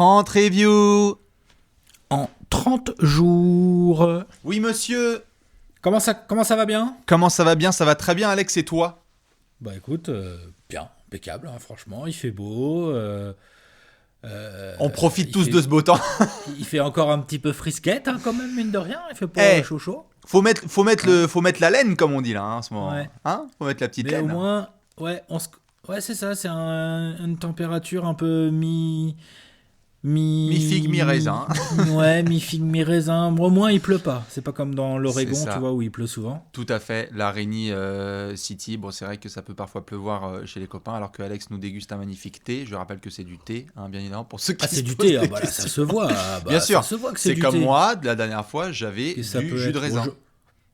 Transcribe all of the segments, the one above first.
30 reviews en 30 jours. Oui, monsieur. Comment ça va bien ? Comment ça va bien ? Ça va très bien, Alex, et toi ? Bah écoute, bien, impeccable, hein, franchement, il fait beau. On profite tous de ce beau temps. Il fait encore un petit peu frisquette, hein, quand même, mine de rien. Il fait pas chaud. Faut mettre la laine, comme on dit là, hein, en ce moment. Ouais. Hein ? Faut mettre la petite Mais laine. au moins, ouais, c'est ça, c'est une température un peu Mi-figue, mi-raisin. Ouais, mi-figue, mi-raisin. Au moins, il pleut pas. C'est pas comme dans l'Oregon, C'est ça. tu vois, où il pleut souvent. Tout à fait. La Rainy City, bon, c'est vrai que ça peut parfois pleuvoir chez les copains, alors que Alex nous déguste un magnifique thé. Je rappelle que c'est du thé, hein, bien évidemment, pour ceux qui c'est du thé, là, ça se voit. Bien sûr, ça se voit que c'est du comme thé. moi, la dernière fois, j'avais du jus de raisin.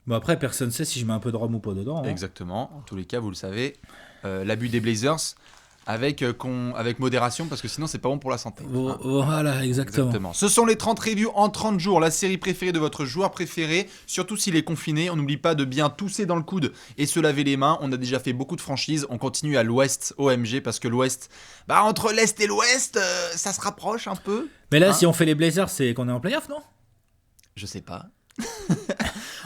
Bon, après, personne ne sait si je mets un peu de rhum ou pas dedans. Hein. Exactement. En tous les cas, vous le savez, l'abus des Blazers avec modération, parce que sinon, c'est pas bon pour la santé. Hein. Voilà, exactement. Ce sont les 30 reviews en 30 jours, la série préférée de votre joueur préféré, surtout s'il est confiné. On n'oublie pas de bien tousser dans le coude et se laver les mains. On a déjà fait beaucoup de franchises. On continue à l'Ouest, OMG, parce que l'Ouest, entre l'Est et l'Ouest, ça se rapproche un peu. Mais là, si on fait les Blazers, c'est qu'on est en playoff, non ? Je sais pas.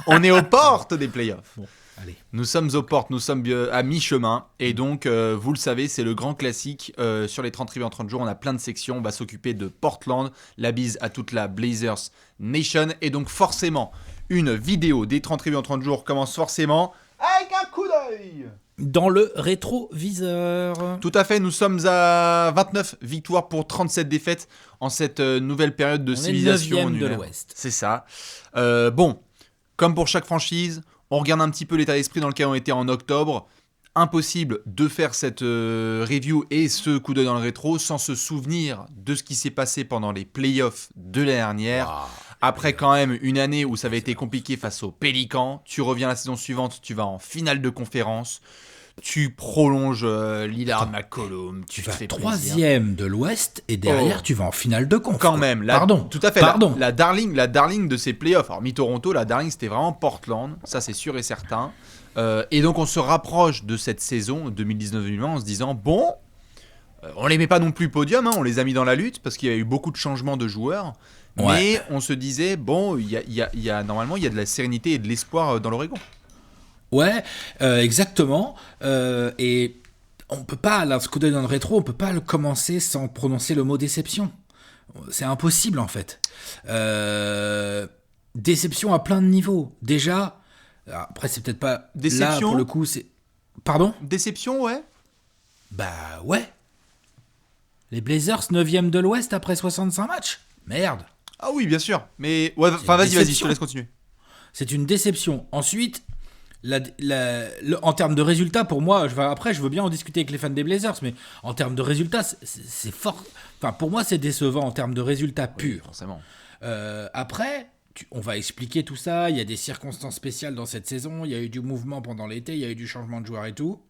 On est aux portes des playoffs. Bon, allez. Nous sommes aux portes, nous sommes à mi-chemin. Et donc, vous le savez, c'est le grand classique. Sur les 30 reviews en 30 jours, on a plein de sections. On va s'occuper de Portland. La bise à toute la Blazers Nation. Et donc, forcément, une vidéo des 30 reviews en 30 jours commence forcément avec un coup d'œil dans le rétroviseur. Tout à fait, nous sommes à 29 victoires pour 37 défaites en cette nouvelle période de civilisation. On est 9e de l'Ouest. C'est ça. Bon, comme pour chaque franchise, on regarde un petit peu l'état d'esprit dans lequel on était en octobre. Impossible de faire cette review et ce coup d'œil dans le rétro sans se souvenir de ce qui s'est passé pendant les playoffs de l'année dernière. Wow. Après quand même une année où ça avait été compliqué face aux Pélicans, tu reviens la saison suivante, tu vas en finale de conférence, tu prolonges Lillard McCollum, tu vas fais 3e de l'Ouest et derrière tu vas en finale de conf. Quand même, tout à fait. Pardon. La darling de ces playoffs. Alors mi-Toronto, la darling c'était vraiment Portland, ça c'est sûr et certain. Et donc on se rapproche de cette saison 2019-2020 en se disant bon, on les met pas non plus podium, hein, on les a mis dans la lutte parce qu'il y a eu beaucoup de changements de joueurs. Ouais. Mais on se disait, bon, normalement, il y a de la sérénité et de l'espoir dans l'Oregon. Ouais, exactement. Et on peut pas, là, ce coup d'œil dans le rétro, on peut pas le commencer sans prononcer le mot déception. C'est impossible, en fait. Déception à plein de niveaux. Déjà, après, c'est peut-être pas déception. Là, pour le coup, c'est... Pardon ? Déception, ouais. Bah, ouais. Les Blazers, 9e de l'Ouest après 65 matchs. Merde. Ah oui, bien sûr. Mais ouais, vas-y, je te laisse continuer. C'est une déception. Ensuite, en termes de résultats, pour moi, je veux bien en discuter avec les fans des Blazers, mais en termes de résultats, c'est fort. Enfin, pour moi, c'est décevant en termes de résultats purs. Oui, forcément. Après, on va expliquer tout ça. Il y a des circonstances spéciales dans cette saison. Il y a eu du mouvement pendant l'été. Il y a eu du changement de joueurs et tout.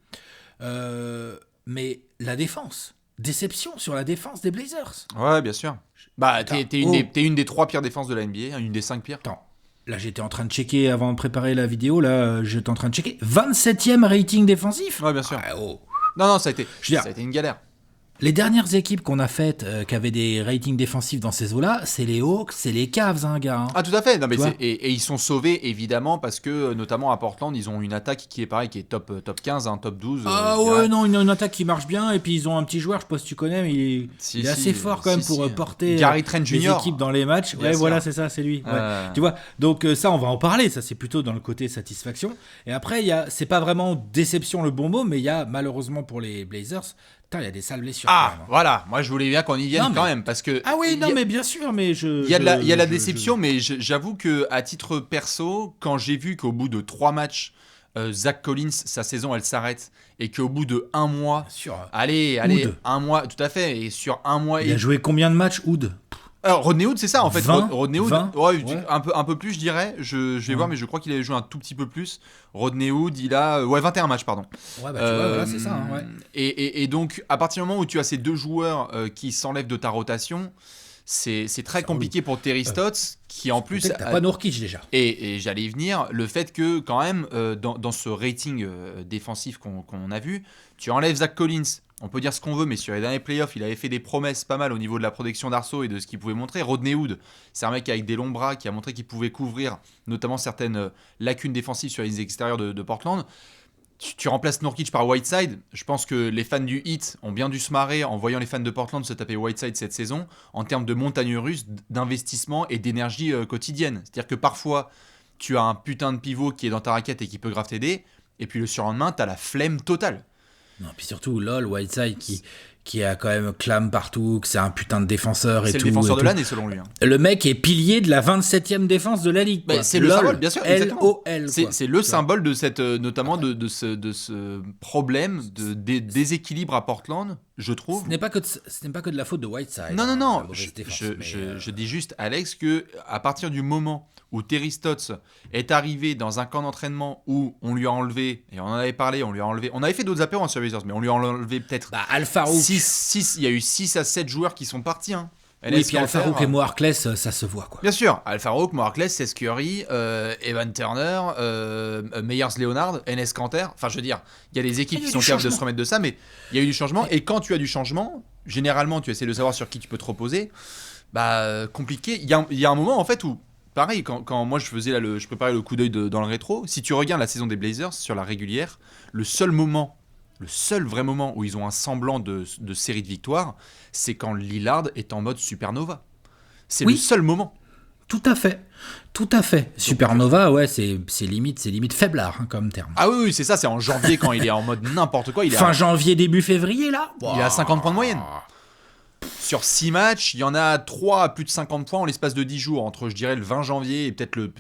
Mais la défense. Déception sur la défense des Blazers. Ouais, bien sûr. Bah, t'es une des 3 pires défenses de la NBA, une des 5 pires. Attends, là j'étais en train de checker avant de préparer la vidéo, là j'étais en train de checker 27e rating défensif. Ouais, bien sûr. Ah, oh. Non, ça a été une galère. Les dernières équipes qu'on a faites qui avaient des ratings défensifs dans ces eaux-là, c'est les Hawks, c'est les Cavs, hein, gars. Hein. Ah, tout à fait. Non, mais et ils sont sauvés, évidemment, parce que, notamment à Portland, ils ont une attaque qui est pareil, qui est top 15, hein, top 12. Ah ouais, non, une attaque qui marche bien, et puis ils ont un petit joueur, je sais pas si tu connais, mais il est assez fort quand même pour porter Gary Trent les Jr. équipes dans les matchs. Ouais, voilà, c'est ça, c'est lui. Ouais. Tu vois, donc ça, on va en parler, ça c'est plutôt dans le côté satisfaction. Et après, c'est pas vraiment déception le bon mot, mais il y a malheureusement pour les Blazers... il y a des sales blessures. Ah, même, hein. Voilà. Moi, je voulais bien qu'on y vienne quand même. Parce que ah oui, non, mais bien sûr. Mais il y a la déception, mais j'avoue qu'à titre perso, quand j'ai vu qu'au bout de 3 matchs, Zach Collins, sa saison, elle s'arrête. Et qu'au bout de 1 mois... Allez, 1 mois, tout à fait. Et sur 1 mois... Il a joué combien de matchs, Hood ? Rodney Hood, c'est ça en fait. 20, Rodney Hood, 20, ouais. un peu plus, je dirais. Je vais voir, mais je crois qu'il avait joué un tout petit peu plus. Rodney Hood, il a 21 matchs, pardon. Ouais, bah tu vois, voilà, c'est ça. Hein, ouais. Et donc, à partir du moment où tu as ces 2 joueurs qui s'enlèvent de ta rotation, c'est très compliqué pour Terry Stotts, qui en plus... T'as pas Nurkic déjà. Et j'allais y venir, le fait que quand même, dans ce rating défensif qu'on a vu, tu enlèves Zach Collins. On peut dire ce qu'on veut, mais sur les derniers playoffs, il avait fait des promesses pas mal au niveau de la protection d'arceau et de ce qu'il pouvait montrer. Rodney Hood, c'est un mec avec des longs bras qui a montré qu'il pouvait couvrir notamment certaines lacunes défensives sur les extérieurs de Portland. Tu remplaces Nurkic par Whiteside. Je pense que les fans du Heat ont bien dû se marrer en voyant les fans de Portland se taper Whiteside cette saison en termes de montagne russe, d'investissement et d'énergie quotidienne. C'est-à-dire que parfois, tu as un putain de pivot qui est dans ta raquette et qui peut grave t'aider, et puis le surlendemain, tu as la flemme totale. Non, puis surtout, Whiteside qui a quand même clame partout, que c'est un putain de défenseur et tout. C'est le défenseur de l'année selon lui. Le mec est pilier de la 27e défense de la ligue. Quoi. C'est le symbole, bien sûr. LOL. C'est le symbole de cette, notamment de ce problème de déséquilibre à Portland, je trouve. Ce n'est pas que de la faute de Whiteside. Non. Je dis juste, Alex, que à partir du moment où Terry Stotts est arrivé dans un camp d'entraînement où on lui a enlevé, et on en avait parlé, on avait fait d'autres apéros en Survivors, mais on lui a enlevé peut-être Al-Farouk. Il y a eu 6 à 7 joueurs qui sont partis. Oui, puis Al-Farouk et Mo Harkless, ça se voit. Quoi. Bien sûr, Al-Farouk, Mo Harkless, Seth Curry, Evan Turner, Meyers Leonard, Enes Kanter. Enfin, je veux dire, il y a des équipes qui sont capables de se remettre de ça, mais il y a eu du changement. Et quand tu as du changement, généralement, tu essaies de savoir sur qui tu peux te reposer. Compliqué. Il y a un moment, en fait, où pareil, quand moi je préparais le coup d'œil dans le rétro, si tu regardes la saison des Blazers sur la régulière, le seul vrai moment où ils ont un semblant de série de victoires, c'est quand Lillard est en mode supernova. C'est le seul moment. Tout à fait. Supernova, ouais, c'est limite faiblard comme terme. Ah oui, c'est ça, c'est en janvier quand il est en mode n'importe quoi. Fin janvier, début février, là. Il est à 50 points de moyenne. Sur 6 matchs, il y en a 3 à plus de 50 points en l'espace de 10 jours. Entre, je dirais, le 20 janvier et peut-être le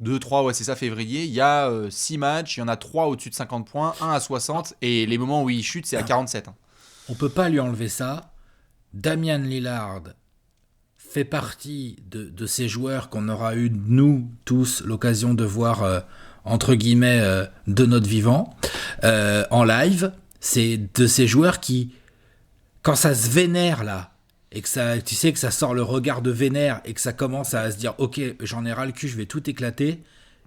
2-3, ouais, c'est ça, février. Il y a 6 matchs, il y en a 3 au-dessus de 50 points, 1 à 60. Et les moments où il chute, c'est à 47. On peut pas lui enlever ça. Damian Lillard fait partie de ces joueurs qu'on aura eu, nous, tous, l'occasion de voir, entre guillemets, de notre vivant, en live. C'est de ces joueurs qui... Quand ça se vénère là, et que ça, tu sais que ça sort le regard de vénère et que ça commence à se dire ok, j'en ai ras le cul, je vais tout éclater.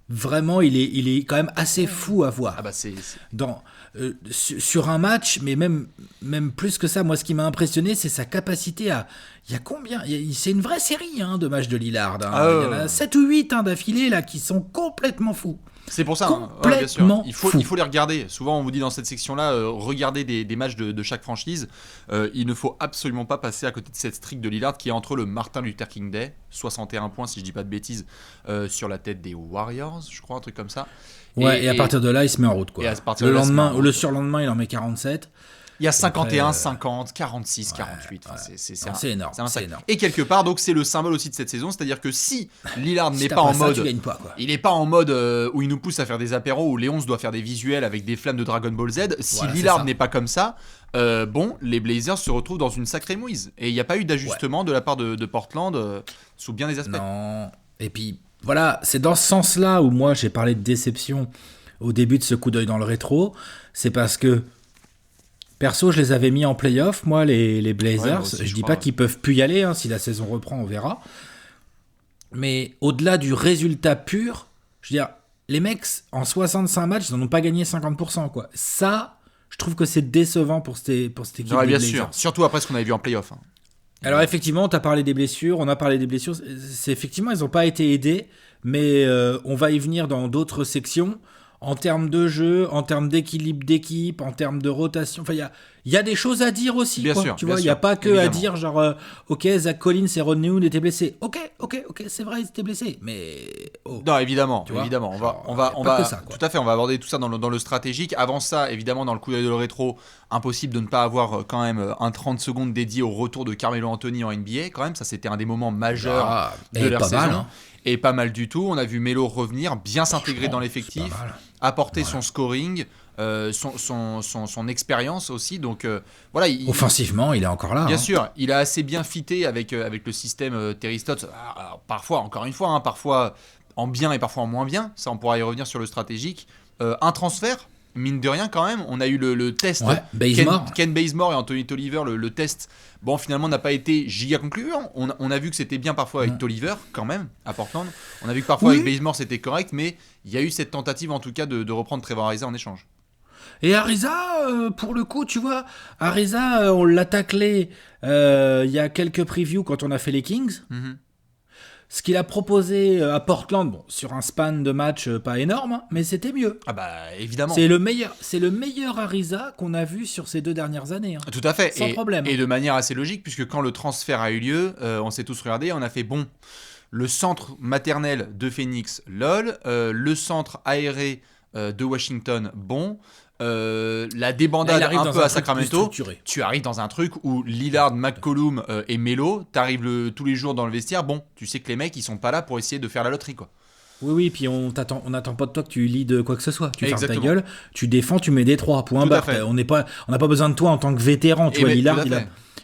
Vraiment, il est quand même assez fou à voir. Sur un match, mais même plus que ça, moi ce qui m'a impressionné, c'est sa capacité à... Il y a combien c'est une vraie série de matchs de Lillard. Il y en a 7 ou 8 d'affilée là qui sont complètement fous. C'est pour ça, complètement bien sûr. Il faut les regarder. Souvent, on vous dit dans cette section-là, regardez des matchs de chaque franchise. Il ne faut absolument pas passer à côté de cette streak de Lillard qui est entre le Martin Luther King Day, 61 points si je dis pas de bêtises, sur la tête des Warriors, je crois, un truc comme ça. Ouais, et à partir de là, il se met en route. Quoi. Le lendemain ou le surlendemain, il en met 47. Il y a 51, 50, 46, 48. C'est énorme. C'est énorme. Et quelque part, donc c'est le symbole aussi de cette saison, c'est-à-dire que si Lillard n'est pas en mode, tu gagnes pas, quoi. Il n'est pas en mode où il nous pousse à faire des apéros où Léonce doit faire des visuels avec des flammes de Dragon Ball Z. Si Lillard n'est pas comme ça, les Blazers se retrouvent dans une sacrée mouise. Et il n'y a pas eu d'ajustement de la part de Portland sous bien des aspects. Non. Et puis voilà, c'est dans ce sens-là où moi j'ai parlé de déception au début de ce coup d'œil dans le rétro. C'est parce que perso, je les avais mis en play-off, moi, les Blazers. Aussi, je dis pas qu'ils peuvent plus y aller, si la saison reprend, on verra. Mais au-delà du résultat pur, je veux dire, les mecs, en 65 matchs, ils n'en ont pas gagné 50%, quoi. Ça, je trouve que c'est décevant pour cette équipe des Blazers. Bien sûr, surtout après ce qu'on avait vu en play-off. Alors effectivement, tu as parlé des blessures, on a parlé des blessures. C'est effectivement, ils n'ont pas été aidés, mais on va y venir dans d'autres sections. En termes de jeu, en termes d'équilibre d'équipe, en termes de rotation, enfin il y a des choses à dire aussi. Bien sûr, tu vois, il y a pas que à dire genre ok, Zach Collins et Rodney Hood étaient blessés. Ok, c'est vrai, ils étaient blessés, mais non, évidemment. On va ça, tout à fait, on va aborder tout ça dans le stratégique. Avant ça, évidemment, dans le coup d'œil de le rétro, impossible de ne pas avoir quand même un 30 secondes dédié au retour de Carmelo Anthony en NBA. Quand même, ça c'était un des moments majeurs de leur saison. Mal, Et pas mal du tout. On a vu Melo revenir, bien s'intégrer dans l'effectif, apporter son scoring, son expérience aussi. Donc voilà. Offensivement, il est encore là. Bien sûr, il a assez bien fité avec le système Terry Stotts. Alors, parfois, encore une fois, parfois en bien et parfois en moins bien. Ça, on pourra y revenir sur le stratégique. Un transfert, mine de rien quand même, on a eu le test. Ouais, Bazemore. Ken Bazemore et Anthony Tolliver, le test, bon, finalement, n'a pas été giga concluant. On a vu que c'était bien parfois avec Tolliver, quand même, à Portland. On a vu que parfois avec Bazemore, c'était correct, mais il y a eu cette tentative, en tout cas, de reprendre Trevor Ariza en échange. Et Ariza, pour le coup, tu vois, Ariza, on l'a taclé il y a quelques previews quand on a fait les Kings. Mm-hmm. Ce qu'il a proposé à Portland, bon, sur un span de match pas énorme, hein, mais c'était mieux. Ah bah, évidemment. C'est le meilleur Ariza qu'on a vu sur ces 2 dernières années. Hein. Tout à fait. Sans problème. Et de manière assez logique, puisque quand le transfert a eu lieu, on s'est tous regardés, on a fait, bon, le centre maternel de Phoenix, lol, le centre aéré de Washington, bon... la débandade là, un peu à Sacramento, tu arrives dans un truc où Lillard, McCollum et Melo, t'arrives tous les jours dans le vestiaire, bon, tu sais que les mecs ils sont pas là pour essayer de faire la loterie quoi. Oui, puis on n'attend pas de toi que tu leads quoi que ce soit. Tu fermes ta gueule, tu défends, tu mets des 3 points barre. On n'a pas besoin de toi en tant que vétéran. Tu vois, Lillard,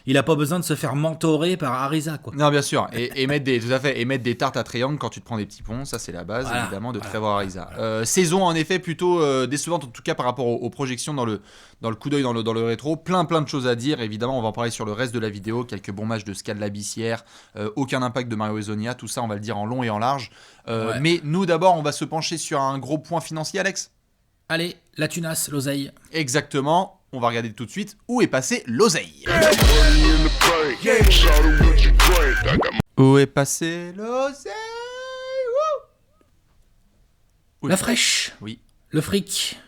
il a pas besoin de se faire mentorer par Ariza quoi. Non, bien sûr, et mettre des tartes à triangle quand tu te prends des petits ponts, ça c'est la base évidemment de Trevor Ariza. Saison en effet plutôt décevante en tout cas par rapport aux projections dans le coup d'œil dans le rétro, plein de choses à dire, évidemment on va en parler sur le reste de la vidéo, quelques bons matchs de Scala Bissière, aucun impact de Mario Hezonja, tout ça on va le dire en long et en large. Mais nous d'abord on va se pencher sur un gros point financier, Alex. Allez, la tunasse, l'oseille. Exactement, on va regarder tout de suite où est passé l'oseille. Où est passé l'oseille? La fraîche. Oui. Le fric.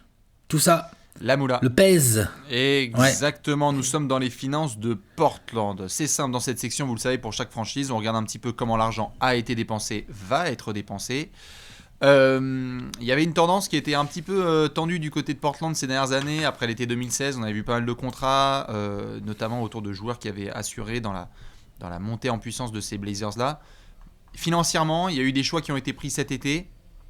Tout ça. La moula. Le pèse. Exactement, nous sommes dans les finances de Portland. C'est simple dans cette section, vous le savez, pour chaque franchise, on regarde un petit peu comment l'argent a été dépensé, va être dépensé. Il y avait une tendance qui était un petit peu tendue du côté de Portland ces dernières années. Après l'été 2016, on avait vu pas mal de contrats, notamment autour de joueurs qui avaient assuré dans la montée en puissance de ces Blazers-là. Financièrement, il y a eu des choix qui ont été pris cet été,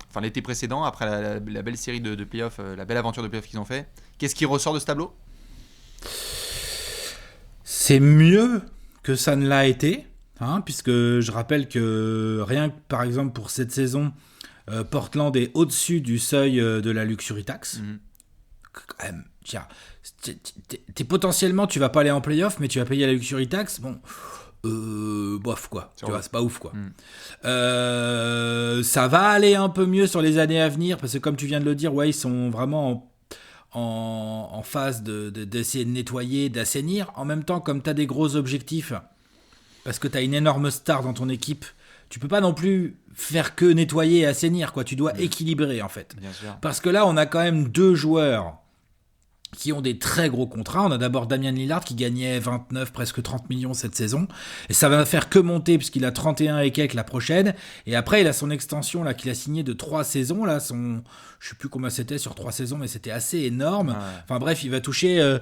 enfin l'été précédent, après la belle série de playoffs, la belle aventure de playoffs qu'ils ont fait. Qu'est-ce qui ressort de ce tableau ? C'est mieux que ça ne l'a été, hein, puisque je rappelle que rien que par exemple pour cette saison, Portland est au-dessus du seuil de la luxury tax. Quand même, tiens, potentiellement tu vas pas aller en playoff, mais tu vas payer la luxury tax. Bon, bof quoi. Tu vois, c'est pas ouf quoi. Ça va aller un peu mieux sur les années à venir parce que comme tu viens de le dire, ouais, ils sont vraiment en phase d'essayer de nettoyer, d'assainir. En même temps, comme tu as des gros objectifs, parce que tu as une énorme star dans ton équipe, tu peux pas non plus faire que nettoyer et assainir, quoi. Tu dois équilibrer, en fait. Bien sûr. Parce que là, on a quand même 2 joueurs qui ont des très gros contrats. On a d'abord Damian Lillard qui gagnait 29, presque 30 millions cette saison. Et ça va faire que monter puisqu'il a 31 et quelques la prochaine. Et après, il a son extension là qu'il a signé de 3 saisons. Là, je sais plus combien c'était sur 3 saisons, mais c'était assez énorme. Ouais. Enfin bref, il va toucher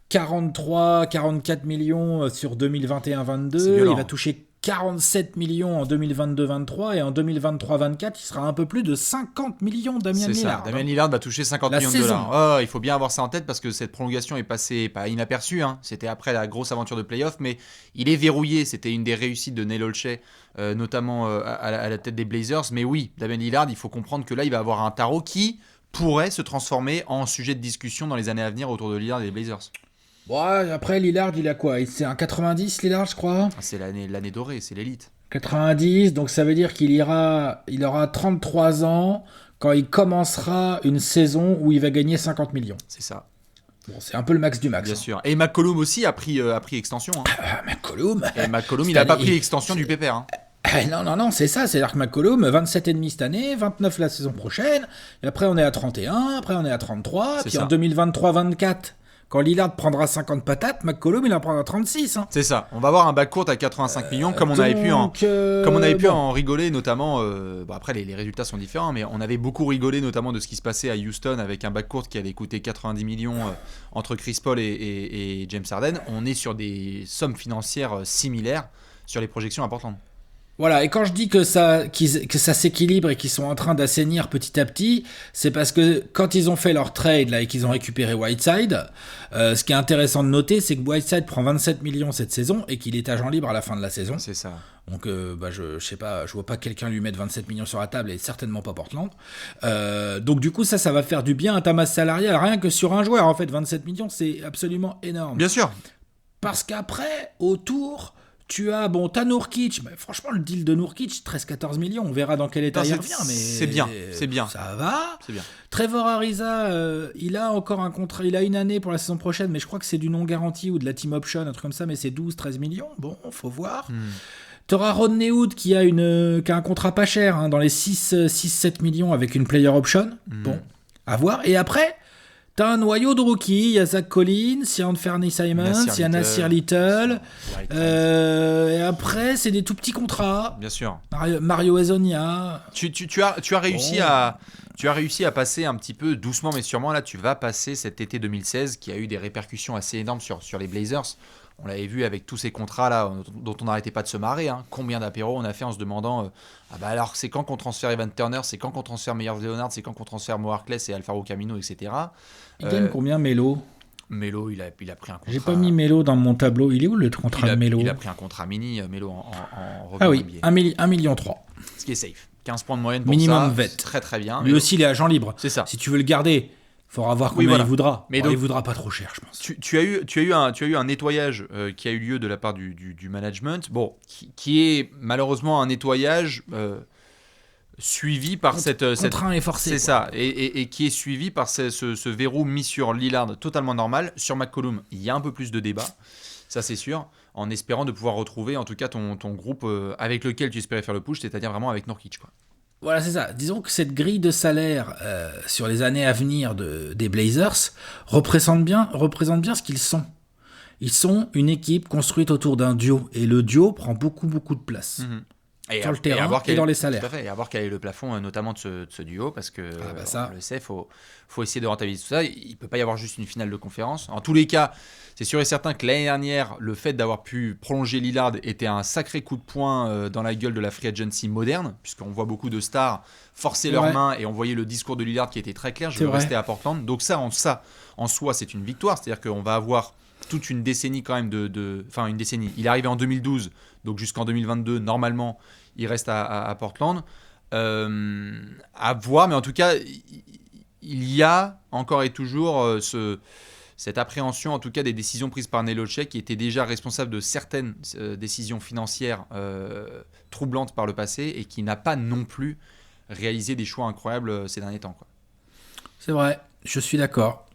43, 44 millions sur 2021-22. Il va toucher 47 millions en 2022-23 et en 2023-24, il sera un peu plus de 50 millions Damian Lillard. Damian Lillard va toucher 50 millions de dollars. Oh, il faut bien avoir ça en tête parce que cette prolongation est passée pas inaperçue. Hein. C'était après la grosse aventure de playoff, mais il est verrouillé. C'était une des réussites de Neil Olshey, notamment à la tête des Blazers. Mais oui, Damian Lillard, il faut comprendre que là, il va avoir un tarot qui pourrait se transformer en sujet de discussion dans les années à venir autour de Lillard et des Blazers. Bon, après, Lillard, il a quoi ? C'est un 90, Lillard, je crois ? C'est l'année dorée, c'est l'élite. 90, donc ça veut dire qu'il aura 33 ans quand il commencera une saison où il va gagner 50 millions. C'est ça. Bon, c'est un peu le max du max. Bien sûr. Et McCollum aussi a pris extension. Hein. McCollum, il n'a pas pris l'extension du pépère. Hein. Non, c'est ça. C'est-à-dire que McCollum, 27,5 cette année, 29 la saison prochaine, et après on est à 31, après on est à 33, puis ça. En 2023-24... Quand Lillard prendra 50 patates, McCollum il en prendra 36. Hein. C'est ça. On va avoir un backcourt à 85 millions, comme on avait pu en rigoler, notamment. Après, les résultats sont différents, mais on avait beaucoup rigolé, notamment de ce qui se passait à Houston avec un backcourt qui allait coûter 90 millions entre Chris Paul et James Harden. On est sur des sommes financières similaires sur les projections à Portland. Voilà, et quand je dis que que ça s'équilibre et qu'ils sont en train d'assainir petit à petit, c'est parce que quand ils ont fait leur trade là et qu'ils ont récupéré Whiteside, ce qui est intéressant de noter, c'est que Whiteside prend 27 millions cette saison et qu'il est agent libre à la fin de la saison. C'est ça. Donc je sais pas, je vois pas quelqu'un lui mettre 27 millions sur la table et certainement pas Portland. Donc du coup ça va faire du bien à ta masse salariale, rien que sur un joueur en fait. 27 millions c'est absolument énorme. Bien sûr. Parce qu'après, autour, t'as Nurkic. Mais franchement, le deal de Nurkic, 13-14 millions. On verra dans quel état il revient. Mais c'est bien. Ça va. C'est bien. Trevor Ariza, il a encore un contrat. Il a une année pour la saison prochaine, mais je crois que c'est du non garanti ou de la team option, un truc comme ça. Mais c'est 12-13 millions. Bon, faut voir. T'auras Rodney Hood qui a un contrat pas cher, hein, dans les 6-7 millions avec une player option. Bon, à voir. Et après. T'as un noyau de rookies, il y a Zach Collins, il y a Anthony Simons, il y a Nasir Little. Et après, c'est des tout petits contrats. Bien sûr. Mario Hezonja. Tu as réussi à passer un petit peu doucement mais sûrement. Là, tu vas passer cet été 2016 qui a eu des répercussions assez énormes sur les Blazers. On l'avait vu avec tous ces contrats-là dont on n'arrêtait pas de se marrer. Hein. Combien d'apéros on a fait en se demandant alors c'est quand qu'on transfère Evan Turner, c'est quand qu'on transfère Meyers Leonard, c'est quand qu'on transfère Mo Harkless et Alfaro Camino, etc. Il gagne combien Melo ? Melo, il a pris un contrat. J'ai pas mis Melo dans mon tableau. Il est où le contrat de Melo ? Il a pris un contrat mini, Melo en ah oui, 1,3 million. Ce qui est safe. 15 points de moyenne pour minimum ça. vet. Très très bien. Lui aussi, il est agent libre. C'est ça. Si tu veux le garder, il faudra voir combien il voudra. Mais donc, il voudra pas trop cher, je pense. Tu as eu un nettoyage qui a eu lieu de la part du management. Bon, qui est malheureusement un nettoyage suivi par cette contraint et forcé. C'est ça, et qui est suivi par ce verrou mis sur Lillard totalement normal. Sur McCollum, il y a un peu plus de débat, ça c'est sûr, en espérant de pouvoir retrouver en tout cas ton groupe avec lequel tu espérais faire le push, c'est-à-dire vraiment avec Nurkic, quoi. Voilà, c'est ça. Disons que cette grille de salaire sur les années à venir des Blazers représente bien ce qu'ils sont. Ils sont une équipe construite autour d'un duo, et le duo prend beaucoup de place. Sur le terrain et dans les salaires. Tout à fait, et à voir quel est le plafond notamment de ce duo, parce que ça. on le sait, faut essayer de rentabiliser tout ça. Il ne peut pas y avoir juste une finale de conférence. En tous les cas, c'est sûr et certain que l'année dernière, le fait d'avoir pu prolonger Lillard était un sacré coup de poing dans la gueule de la free agency moderne, puisqu'on voit beaucoup de stars forcer leurs mains, et on voyait le discours de Lillard qui était très clair, je veux rester à Portland. Donc ça, en soi, c'est une victoire, c'est-à-dire qu'on va avoir toute une décennie quand même enfin une décennie. Il est arrivé en 2012, donc jusqu'en 2022, normalement, il reste à Portland. À voir, mais en tout cas, il y a encore et toujours cette appréhension, en tout cas, des décisions prises par Neil Olshey, qui était déjà responsable de certaines décisions financières troublantes par le passé, et qui n'a pas non plus réalisé des choix incroyables ces derniers temps, quoi. C'est vrai, je suis d'accord.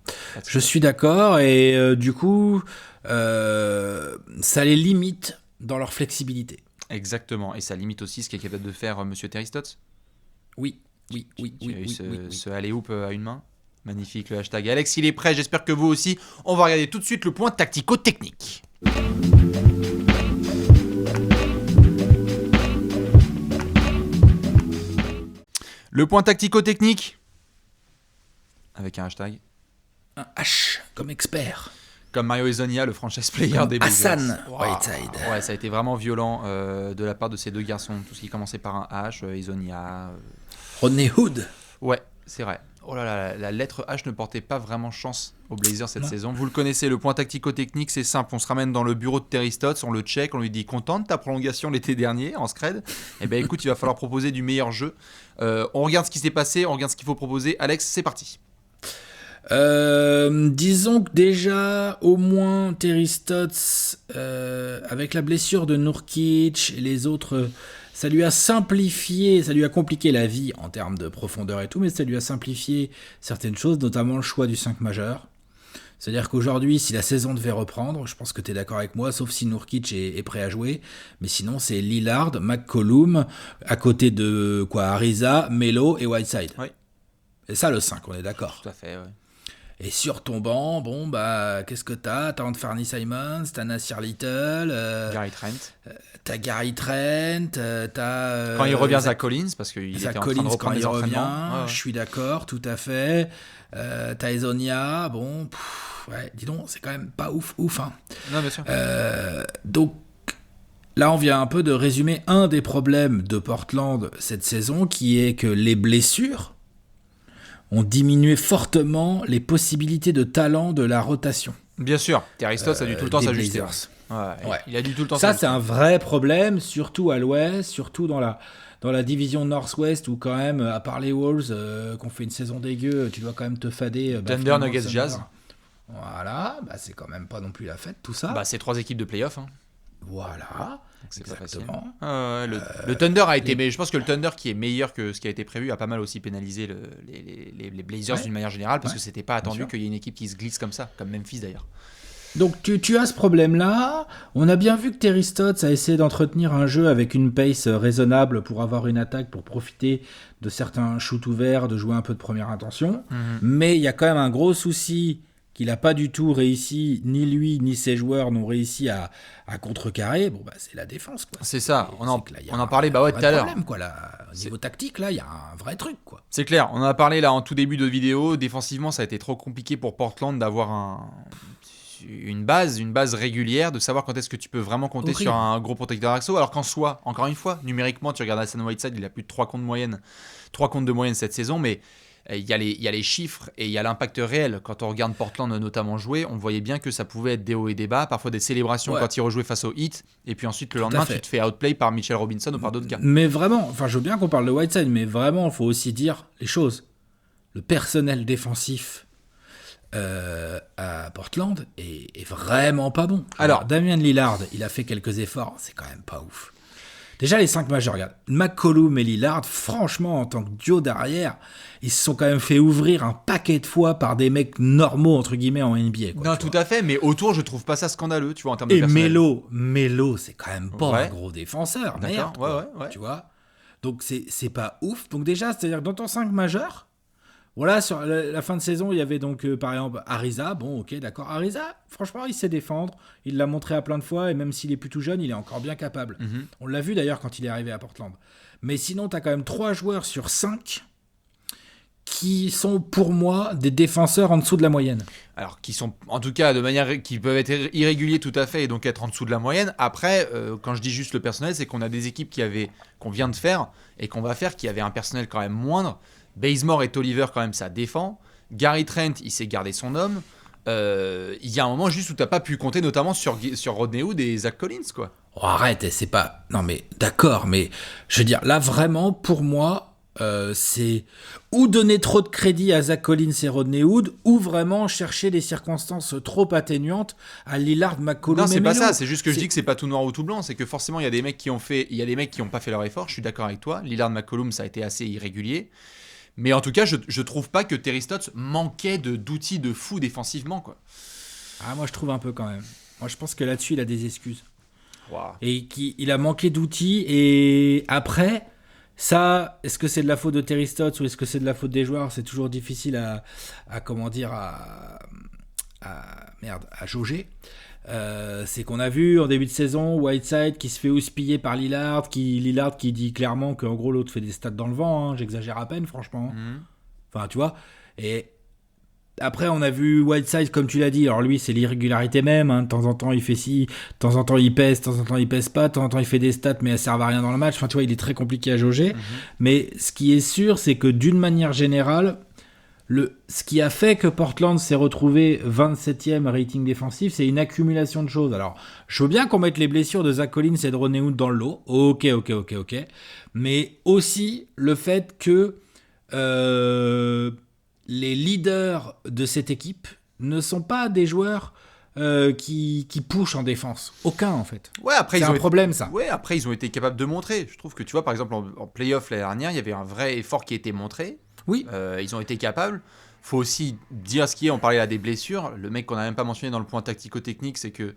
Je suis d'accord, et du coup, ça les limite dans leur flexibilité. Exactement, et ça limite aussi ce qu'est capable de faire Monsieur Terry Stotts. Oui. Ce alley-oop à une main. Magnifique, le hashtag. Alex, il est prêt, j'espère que vous aussi. On va regarder tout de suite le point tactico-technique. Le point tactico-technique. Avec un hashtag. Un H comme expert. Comme Mario Hezonja, le franchise player des Blazers. Hassan Whiteside. Ouais, ça a été vraiment violent de la part de ces deux garçons. Tout ce qui commençait par un H, Hezonja. Rodney Hood. Ouais, c'est vrai. Oh là là, la lettre H ne portait pas vraiment chance aux Blazers cette saison. Vous le connaissez, le point tactico-technique, c'est simple. On se ramène dans le bureau de Terry Stotts, on le check, on lui dit content de ta prolongation l'été dernier en scred. Eh bien écoute, il va falloir proposer du meilleur jeu. On regarde ce qui s'est passé, on regarde ce qu'il faut proposer. Alex, c'est parti. Disons que déjà, au moins, Terry Stotts, avec la blessure de Nurkic et les autres, ça lui a simplifié, ça lui a compliqué la vie en termes de profondeur et tout, mais ça lui a simplifié certaines choses, notamment le choix du 5 majeur. C'est-à-dire qu'aujourd'hui, si la saison devait reprendre, je pense que tu es d'accord avec moi, sauf si Nurkic est prêt à jouer, mais sinon c'est Lillard, McCollum, à côté de Ariza, Melo et Whiteside. Oui. C'est ça le 5, on est d'accord. Tout à fait, oui. Et sur ton banc, bon, qu'est-ce que t'as ? T'as Anthony Simons, t'as Nasir Little, Gary Trent. T'as Gary Trent, t'as... Quand il revient, Zach Collins, parce qu'il était en train de reprendre les entraînements. Je suis d'accord, tout à fait. T'as Hezonja, dis donc, c'est quand même pas ouf, hein. Non, bien sûr. Donc, là, on vient un peu de résumer un des problèmes de Portland cette saison, qui est que les blessures ont diminué fortement les possibilités de talent de la rotation. Bien sûr, Terry Stotts a dû tout le temps des s'ajuster. Blazers. Ouais. Il a dû tout le temps Ça, s'ajuster. c'est un vrai problème, surtout à l'ouest, surtout dans la division Nord-Ouest, où quand même, à part les Wolves, qu'on fait une saison dégueu, tu dois quand même te fader. Thunder, Nuggets, Jazz. Voilà, c'est quand même pas non plus la fête, tout ça. C'est 3 équipes de playoff. Voilà, C'est exactement. Pas facile. Le Thunder a été, mais je pense que le Thunder qui est meilleur que ce qui a été prévu a pas mal aussi pénalisé les Blazers d'une manière générale, parce que c'était pas attendu qu'il y ait une équipe qui se glisse comme ça, comme Memphis d'ailleurs. Donc tu as ce problème-là. On a bien vu que Terry Stotts a essayé d'entretenir un jeu avec une pace raisonnable pour avoir une attaque, pour profiter de certains shoots ouverts, de jouer un peu de première intention. Mais il y a quand même un gros souci qu'il n'a pas du tout réussi, ni lui ni ses joueurs n'ont réussi à contrecarrer. C'est la défense, quoi. C'est ça, on en parlait tout à l'heure. Au niveau tactique, là, il y a un vrai truc, quoi. C'est clair, on en a parlé là en tout début de vidéo. Défensivement, ça a été trop compliqué pour Portland d'avoir une base régulière, de savoir quand est-ce que tu peux vraiment compter sur un gros protecteur axial, alors qu'en soi, encore une fois, numériquement, tu regardes Hassan Whiteside, il a plus de 3 comptes de moyenne cette saison, mais il y a les chiffres et il y a l'impact réel. Quand on regarde Portland notamment jouer, on voyait bien que ça pouvait être des hauts et des bas, parfois des célébrations quand ils rejouaient face au Heat, et puis ensuite le lendemain tu te fais outplay par Mitchell Robinson ou par d'autres gars. Mais vraiment, je veux bien qu'on parle de Whiteside, mais vraiment, il faut aussi dire les choses. Le personnel défensif à Portland est vraiment pas bon. Alors, Damian Lillard, il a fait quelques efforts, c'est quand même pas ouf. Déjà, les 5 majeurs, regarde, McCollum et Lillard, franchement, en tant que duo derrière, ils se sont quand même fait ouvrir un paquet de fois par des mecs normaux, entre guillemets, en NBA. Non, tout à fait, mais autour, je trouve pas ça scandaleux, tu vois, en termes de personnel. Et Melo, c'est quand même pas un gros défenseur, merde, ouais. Tu vois. Donc, c'est pas ouf. Donc déjà, c'est-à-dire que dans ton 5 majeur, voilà, sur la fin de saison, il y avait donc, par exemple, Ariza. Bon, ok, d'accord. Ariza, franchement, il sait défendre. Il l'a montré à plein de fois. Et même s'il est plutôt jeune, il est encore bien capable. On l'a vu d'ailleurs quand il est arrivé à Portland. Mais sinon, tu as quand même 3 joueurs sur 5 qui sont, pour moi, des défenseurs en dessous de la moyenne. Alors, qui sont, en tout cas, de manière qui peuvent être irréguliers tout à fait et donc être en dessous de la moyenne. Après, quand je dis juste le personnel, c'est qu'on a des équipes qu'on vient de faire et qu'on va faire qui avaient un personnel quand même moindre. Bazemore et Tolliver, quand même, ça défend. Gary Trent, il sait garder son homme. Il y a un moment juste où tu n'as pas pu compter, notamment sur Rodney Hood et Zach Collins, quoi. Oh, arrête, c'est pas... Non, mais d'accord, mais je veux dire, là, vraiment, pour moi, c'est ou donner trop de crédit à Zach Collins et Rodney Hood, ou vraiment chercher des circonstances trop atténuantes à Lillard, McCollum et Melo. Non, c'est pas ça, c'est juste que je dis que c'est pas tout noir ou tout blanc, c'est que forcément, il y a des mecs qui ont pas fait leur effort, je suis d'accord avec toi. Lillard, McCollum, ça a été assez irrégulier. Mais en tout cas, je trouve pas que Terry Stotts manquait d'outils de fou défensivement, quoi. Ah, moi, je trouve un peu quand même. Moi, je pense que là-dessus, il a des excuses. Wow. Et il a manqué d'outils. Et après, ça, est-ce que c'est de la faute de Terry Stotts ou est-ce que c'est de la faute des joueurs ? C'est toujours difficile à jauger. C'est qu'on a vu en début de saison Whiteside qui se fait houspiller par Lillard qui dit clairement qu'en gros l'autre fait des stats dans le vent, hein, j'exagère à peine franchement. Enfin tu vois, et après on a vu Whiteside comme tu l'as dit, alors lui c'est l'irrégularité même, hein, de temps en temps il fait ci, de temps en temps il pèse, de temps en temps il pèse pas, de temps en temps il fait des stats mais elles servent à rien dans le match, enfin tu vois il est très compliqué à jauger. Mais ce qui est sûr c'est que d'une manière générale, ce qui a fait que Portland s'est retrouvé 27e rating défensif, c'est une accumulation de choses. Alors, je veux bien qu'on mette les blessures de Zach Collins et de Rodney Hood dans le lot. Ok. Mais aussi le fait que les leaders de cette équipe ne sont pas des joueurs qui pushent en défense. Aucun, en fait. Ouais, après, c'est un problème, ça. Ouais, après, ils ont été capables de montrer. Je trouve que, tu vois, par exemple, en play-off l'année dernière, il y avait un vrai effort qui a été montré. Oui. Ils ont été capables. Faut aussi dire ce qui est. On parlait là des blessures. Le mec qu'on n'a même pas mentionné dans le point tactico-technique, c'est que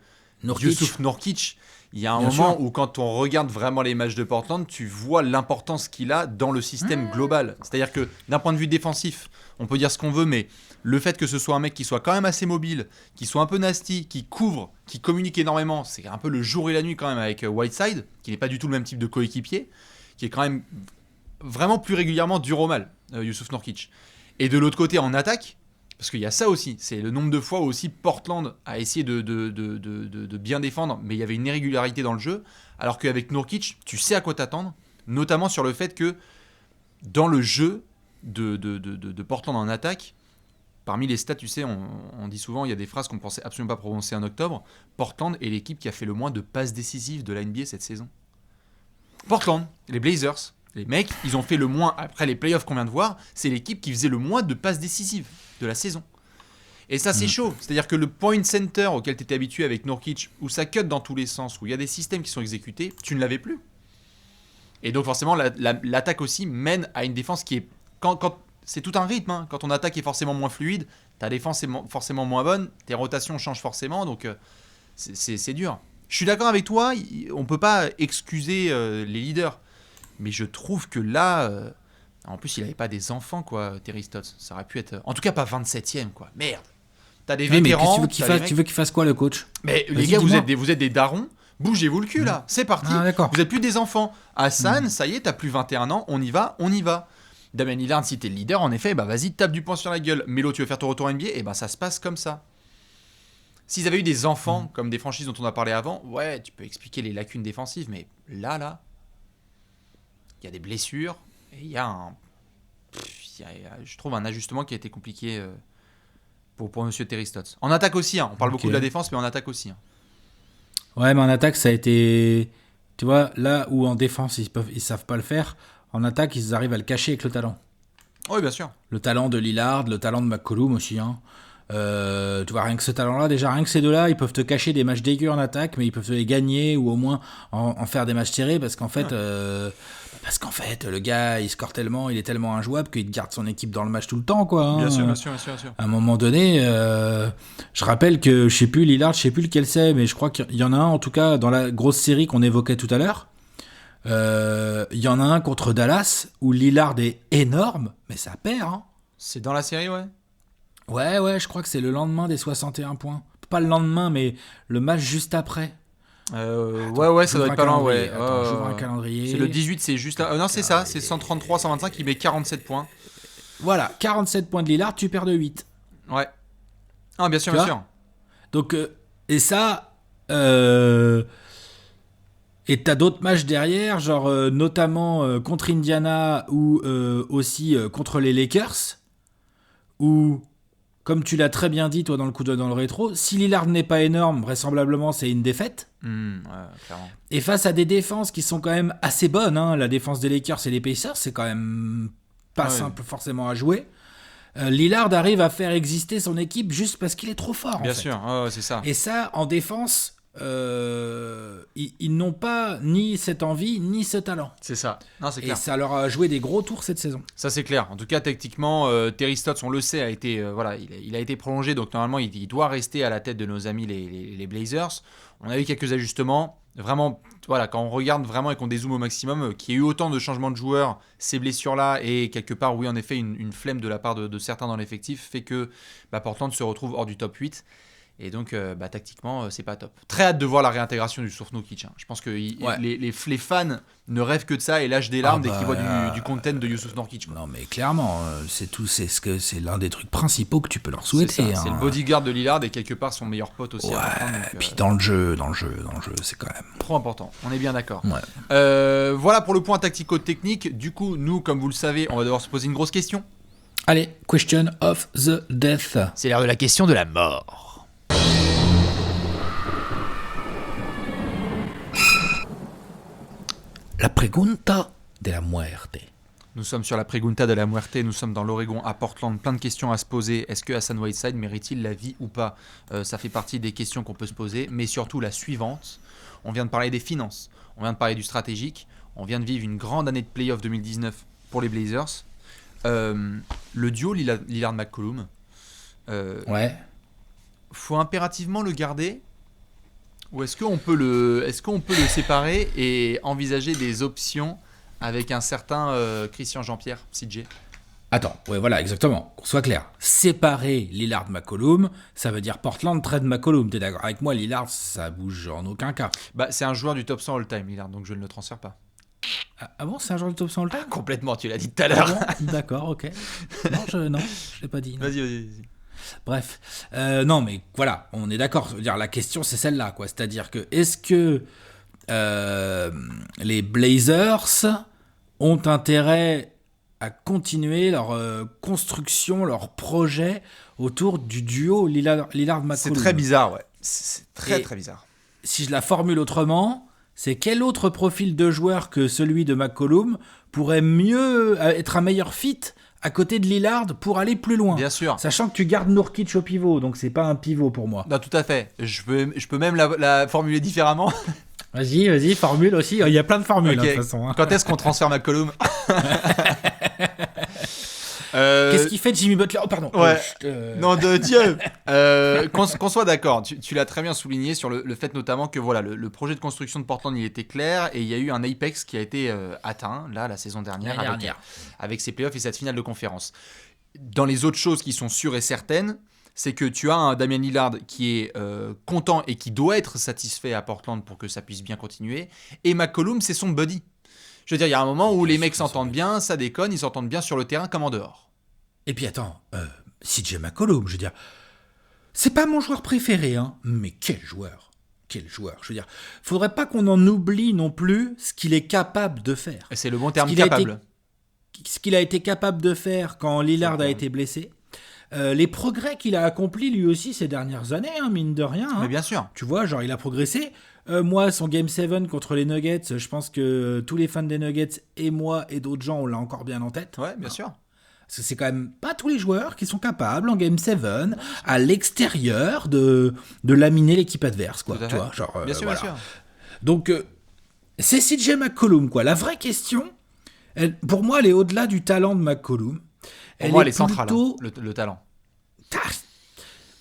Jusuf Nurkic, il y a un moment où quand on regarde vraiment les matchs de Portland, tu vois l'importance qu'il a dans le système global. C'est-à-dire que d'un point de vue défensif, on peut dire ce qu'on veut, mais le fait que ce soit un mec qui soit quand même assez mobile, qui soit un peu nasty, qui couvre, qui communique énormément, c'est un peu le jour et la nuit quand même avec Whiteside, qui n'est pas du tout le même type de coéquipier, qui est quand même vraiment plus régulièrement dur au mal, Jusuf Nurkic. Et de l'autre côté, en attaque, Parce qu'il y a ça aussi, c'est le nombre de fois où aussi Portland a essayé de bien défendre, mais il y avait une irrégularité dans le jeu, alors qu'avec Nurkic, tu sais à quoi t'attendre, notamment sur le fait que dans le jeu de Portland en attaque, parmi les stats, tu sais, on dit souvent, il y a des phrases qu'on ne pensait absolument pas prononcer en octobre, Portland est l'équipe qui a fait le moins de passes décisives de la NBA cette saison. Portland, les Blazers, les mecs, ils ont fait le moins, après les playoffs qu'on vient de voir, c'est l'équipe qui faisait le moins de passes décisives de la saison. Et ça, c'est chaud. C'est-à-dire que le point center auquel tu étais habitué avec Nurkic, où ça cut dans tous les sens, où il y a des systèmes qui sont exécutés, tu ne l'avais plus. Et donc forcément, l'attaque aussi mène à une défense qui est... Quand c'est tout un rythme. Hein. Quand ton attaque est forcément moins fluide, ta défense est forcément moins bonne, tes rotations changent forcément, donc c'est dur. Je suis d'accord avec toi, on ne peut pas excuser les leaders. Mais je trouve que là... en plus, il n'avait pas des enfants, quoi, Terry Stotts. Ça aurait pu être... En tout cas, pas 27ème, quoi. Merde. T'as des vétérans... Mais tu veux qu'il fasse quoi, le coach? Mais les gars, vous êtes des darons. Bougez-vous le cul, là. C'est parti. Ah, d'accord. Vous n'êtes plus des enfants. Hassan, ça y est, t'as plus 21 ans. On y va. Damian Lillard, si t'es le leader, en effet, bah vas-y, tape du poing sur la gueule. Melo, tu veux faire ton retour NBA? Et ben ça se passe comme ça. S'ils avaient eu des enfants, comme des franchises dont on a parlé avant, ouais, tu peux expliquer les lacunes défensives. Mais là... Il y a des blessures et il y a je trouve un ajustement qui a été compliqué pour Monsieur Terry Stotts. En attaque aussi, hein. On parle beaucoup de la défense, mais en attaque aussi. Hein. Ouais, mais en attaque, ça a été... Tu vois, là où en défense, ils savent pas le faire, en attaque, ils arrivent à le cacher avec le talent. Oui, bien sûr. Le talent de Lillard, le talent de McCollum aussi. Hein. Tu vois, rien que ce talent-là, déjà, rien que ces deux-là, ils peuvent te cacher des matchs dégueux en attaque, mais ils peuvent te les gagner ou au moins en faire des matchs serrés parce qu'en fait... le gars, il score tellement, il est tellement injouable qu'il garde son équipe dans le match tout le temps, quoi. Hein. Bien sûr. À un moment donné, je rappelle que, je sais plus, Lillard, je sais plus lequel c'est, mais je crois qu'il y en a un, en tout cas, dans la grosse série qu'on évoquait tout à l'heure. Il y en a un contre Dallas où Lillard est énorme, mais ça perd. Hein. C'est dans la série, ouais. Ouais, je crois que c'est le lendemain des 61 points. Pas le lendemain, mais le match juste après. Ouais, ça doit être pas loin, ouais. J'ouvre un calendrier. C'est le 18, c'est juste là. Non, c'est ça, c'est 133, 125, il met 47 points. Voilà, 47 points de Lillard, tu perds de 8. Ouais. Ah, bien sûr. Donc, et ça, et t'as d'autres matchs derrière, genre notamment contre Indiana ou aussi contre les Lakers, où, comme tu l'as très bien dit, toi, dans le coup d'œil dans le rétro, si Lillard n'est pas énorme, vraisemblablement, c'est une défaite. Clairement. Et face à des défenses qui sont quand même assez bonnes, hein, la défense des Lakers et des Pacers, c'est quand même pas simple forcément à jouer. Lillard arrive à faire exister son équipe juste parce qu'il est trop fort. Bien sûr, c'est ça. Et ça, en défense, ils n'ont pas ni cette envie ni ce talent. C'est ça. Non, c'est clair. Et ça leur a joué des gros tours cette saison. Ça, c'est clair. En tout cas, tactiquement, Terry Stotts, on le sait, a été, il a été prolongé, donc normalement, il doit rester à la tête de nos amis les Blazers. On a eu quelques ajustements. Vraiment, voilà, quand on regarde vraiment et qu'on dézoome au maximum, qu'il y ait eu autant de changements de joueurs, ces blessures-là, et quelque part, oui, en effet, une flemme de la part de certains dans l'effectif, fait que Portland se retrouve hors du top 8. Et donc, tactiquement, c'est pas top. Très hâte de voir la réintégration du Yusuf Nurkic. Hein. Je pense que les fans ne rêvent que de ça et lâchent des larmes dès qu'ils voient du content de Yusuf Nurkic. Non, mais clairement, c'est l'un des trucs principaux que tu peux leur souhaiter. C'est le bodyguard de Lillard et quelque part son meilleur pote aussi. Et puis dans le jeu, c'est quand même trop important. On est bien d'accord. Ouais. Voilà pour le point tactico-technique. Du coup, nous, comme vous le savez, on va devoir se poser une grosse question. Allez, question of the death. C'est l'heure de la question de la mort. La pregunta de la muerte. Nous sommes sur la pregunta de la muerte, nous sommes dans l'Oregon à Portland, plein de questions à se poser. Est-ce que Hassan Whiteside mérite-t-il la vie ou pas? Ça fait partie des questions qu'on peut se poser, mais surtout la suivante. On vient de parler des finances, on vient de parler du stratégique, on vient de vivre une grande année de playoff 2019 pour les Blazers. Le duo Lillard-McCollum, faut impérativement le garder? Ou est-ce qu'on peut le séparer et envisager des options avec un certain Christian Jean-Pierre, CJ? Attends, ouais, voilà, exactement. Qu'on soit clair. Séparer Lillard-McCollum, ça veut dire Portland trade McCollum. T'es d'accord avec moi? Lillard, ça bouge en aucun cas. C'est un joueur du top 100 all-time, Lillard, donc je ne le transfère pas. Ah bon, c'est un joueur du top 100 all-time? Complètement, tu l'as dit tout à l'heure. Ah bon, d'accord, ok. Non, je l'ai pas dit. Non. Vas-y. Bref. Non, mais voilà, on est d'accord. Je veux dire, la question, c'est celle-là, quoi. C'est-à-dire que, est-ce que les Blazers ont intérêt à continuer leur construction, leur projet autour du duo Lillard-McCollum? C'est très bizarre, ouais. C'est très, très bizarre. Si je la formule autrement, c'est quel autre profil de joueur que celui de McCollum pourrait mieux être un meilleur fit à côté de Lillard pour aller plus loin. Bien sûr. Sachant que tu gardes Nurkic au pivot, donc c'est pas un pivot pour moi. Non, tout à fait. Je peux même la formuler différemment. Vas-y, formule aussi. Il y a plein de formules, Okay. de toute façon. Quand est-ce qu'on transfère McCollum? Qu'est-ce qu'il fait Jimmy Butler? Oh, pardon. Ouais. Non, de Dieu. Qu'on soit d'accord. Tu l'as très bien souligné sur le fait notamment que voilà, le projet de construction de Portland, il était clair et il y a eu un apex qui a été atteint là la saison dernière avec ses playoffs et cette finale de conférence. Dans les autres choses qui sont sûres et certaines, c'est que tu as un Damian Lillard qui est content et qui doit être satisfait à Portland pour que ça puisse bien continuer. Et McCollum, c'est son buddy. Je veux dire, il y a un moment où les mecs s'entendent bien, ça déconne, ils s'entendent bien sur le terrain comme en dehors. Et puis attends, CJ McCollum, je veux dire, c'est pas mon joueur préféré, hein, mais quel joueur. Quel joueur. Je veux dire, faudrait pas qu'on en oublie non plus ce qu'il est capable de faire. Et c'est le bon terme, capable. Ce qu'il a été capable de faire quand Lillard a été blessé. Les progrès qu'il a accomplis lui aussi ces dernières années, hein, mine de rien. Hein. Mais bien sûr. Tu vois, genre il a progressé. Moi, son Game 7 contre les Nuggets, je pense que tous les fans des Nuggets et moi et d'autres gens, on l'a encore bien en tête. Ouais, bien sûr. Parce que c'est quand même pas tous les joueurs qui sont capables en Game 7 à l'extérieur de laminer l'équipe adverse, quoi. Tu vois, genre, bien sûr, voilà. bien sûr. Donc, c'est CJ McCollum, quoi. La vraie question, pour moi, elle est au-delà du talent de McCollum. Pour moi, elle est centrale, hein, le talent.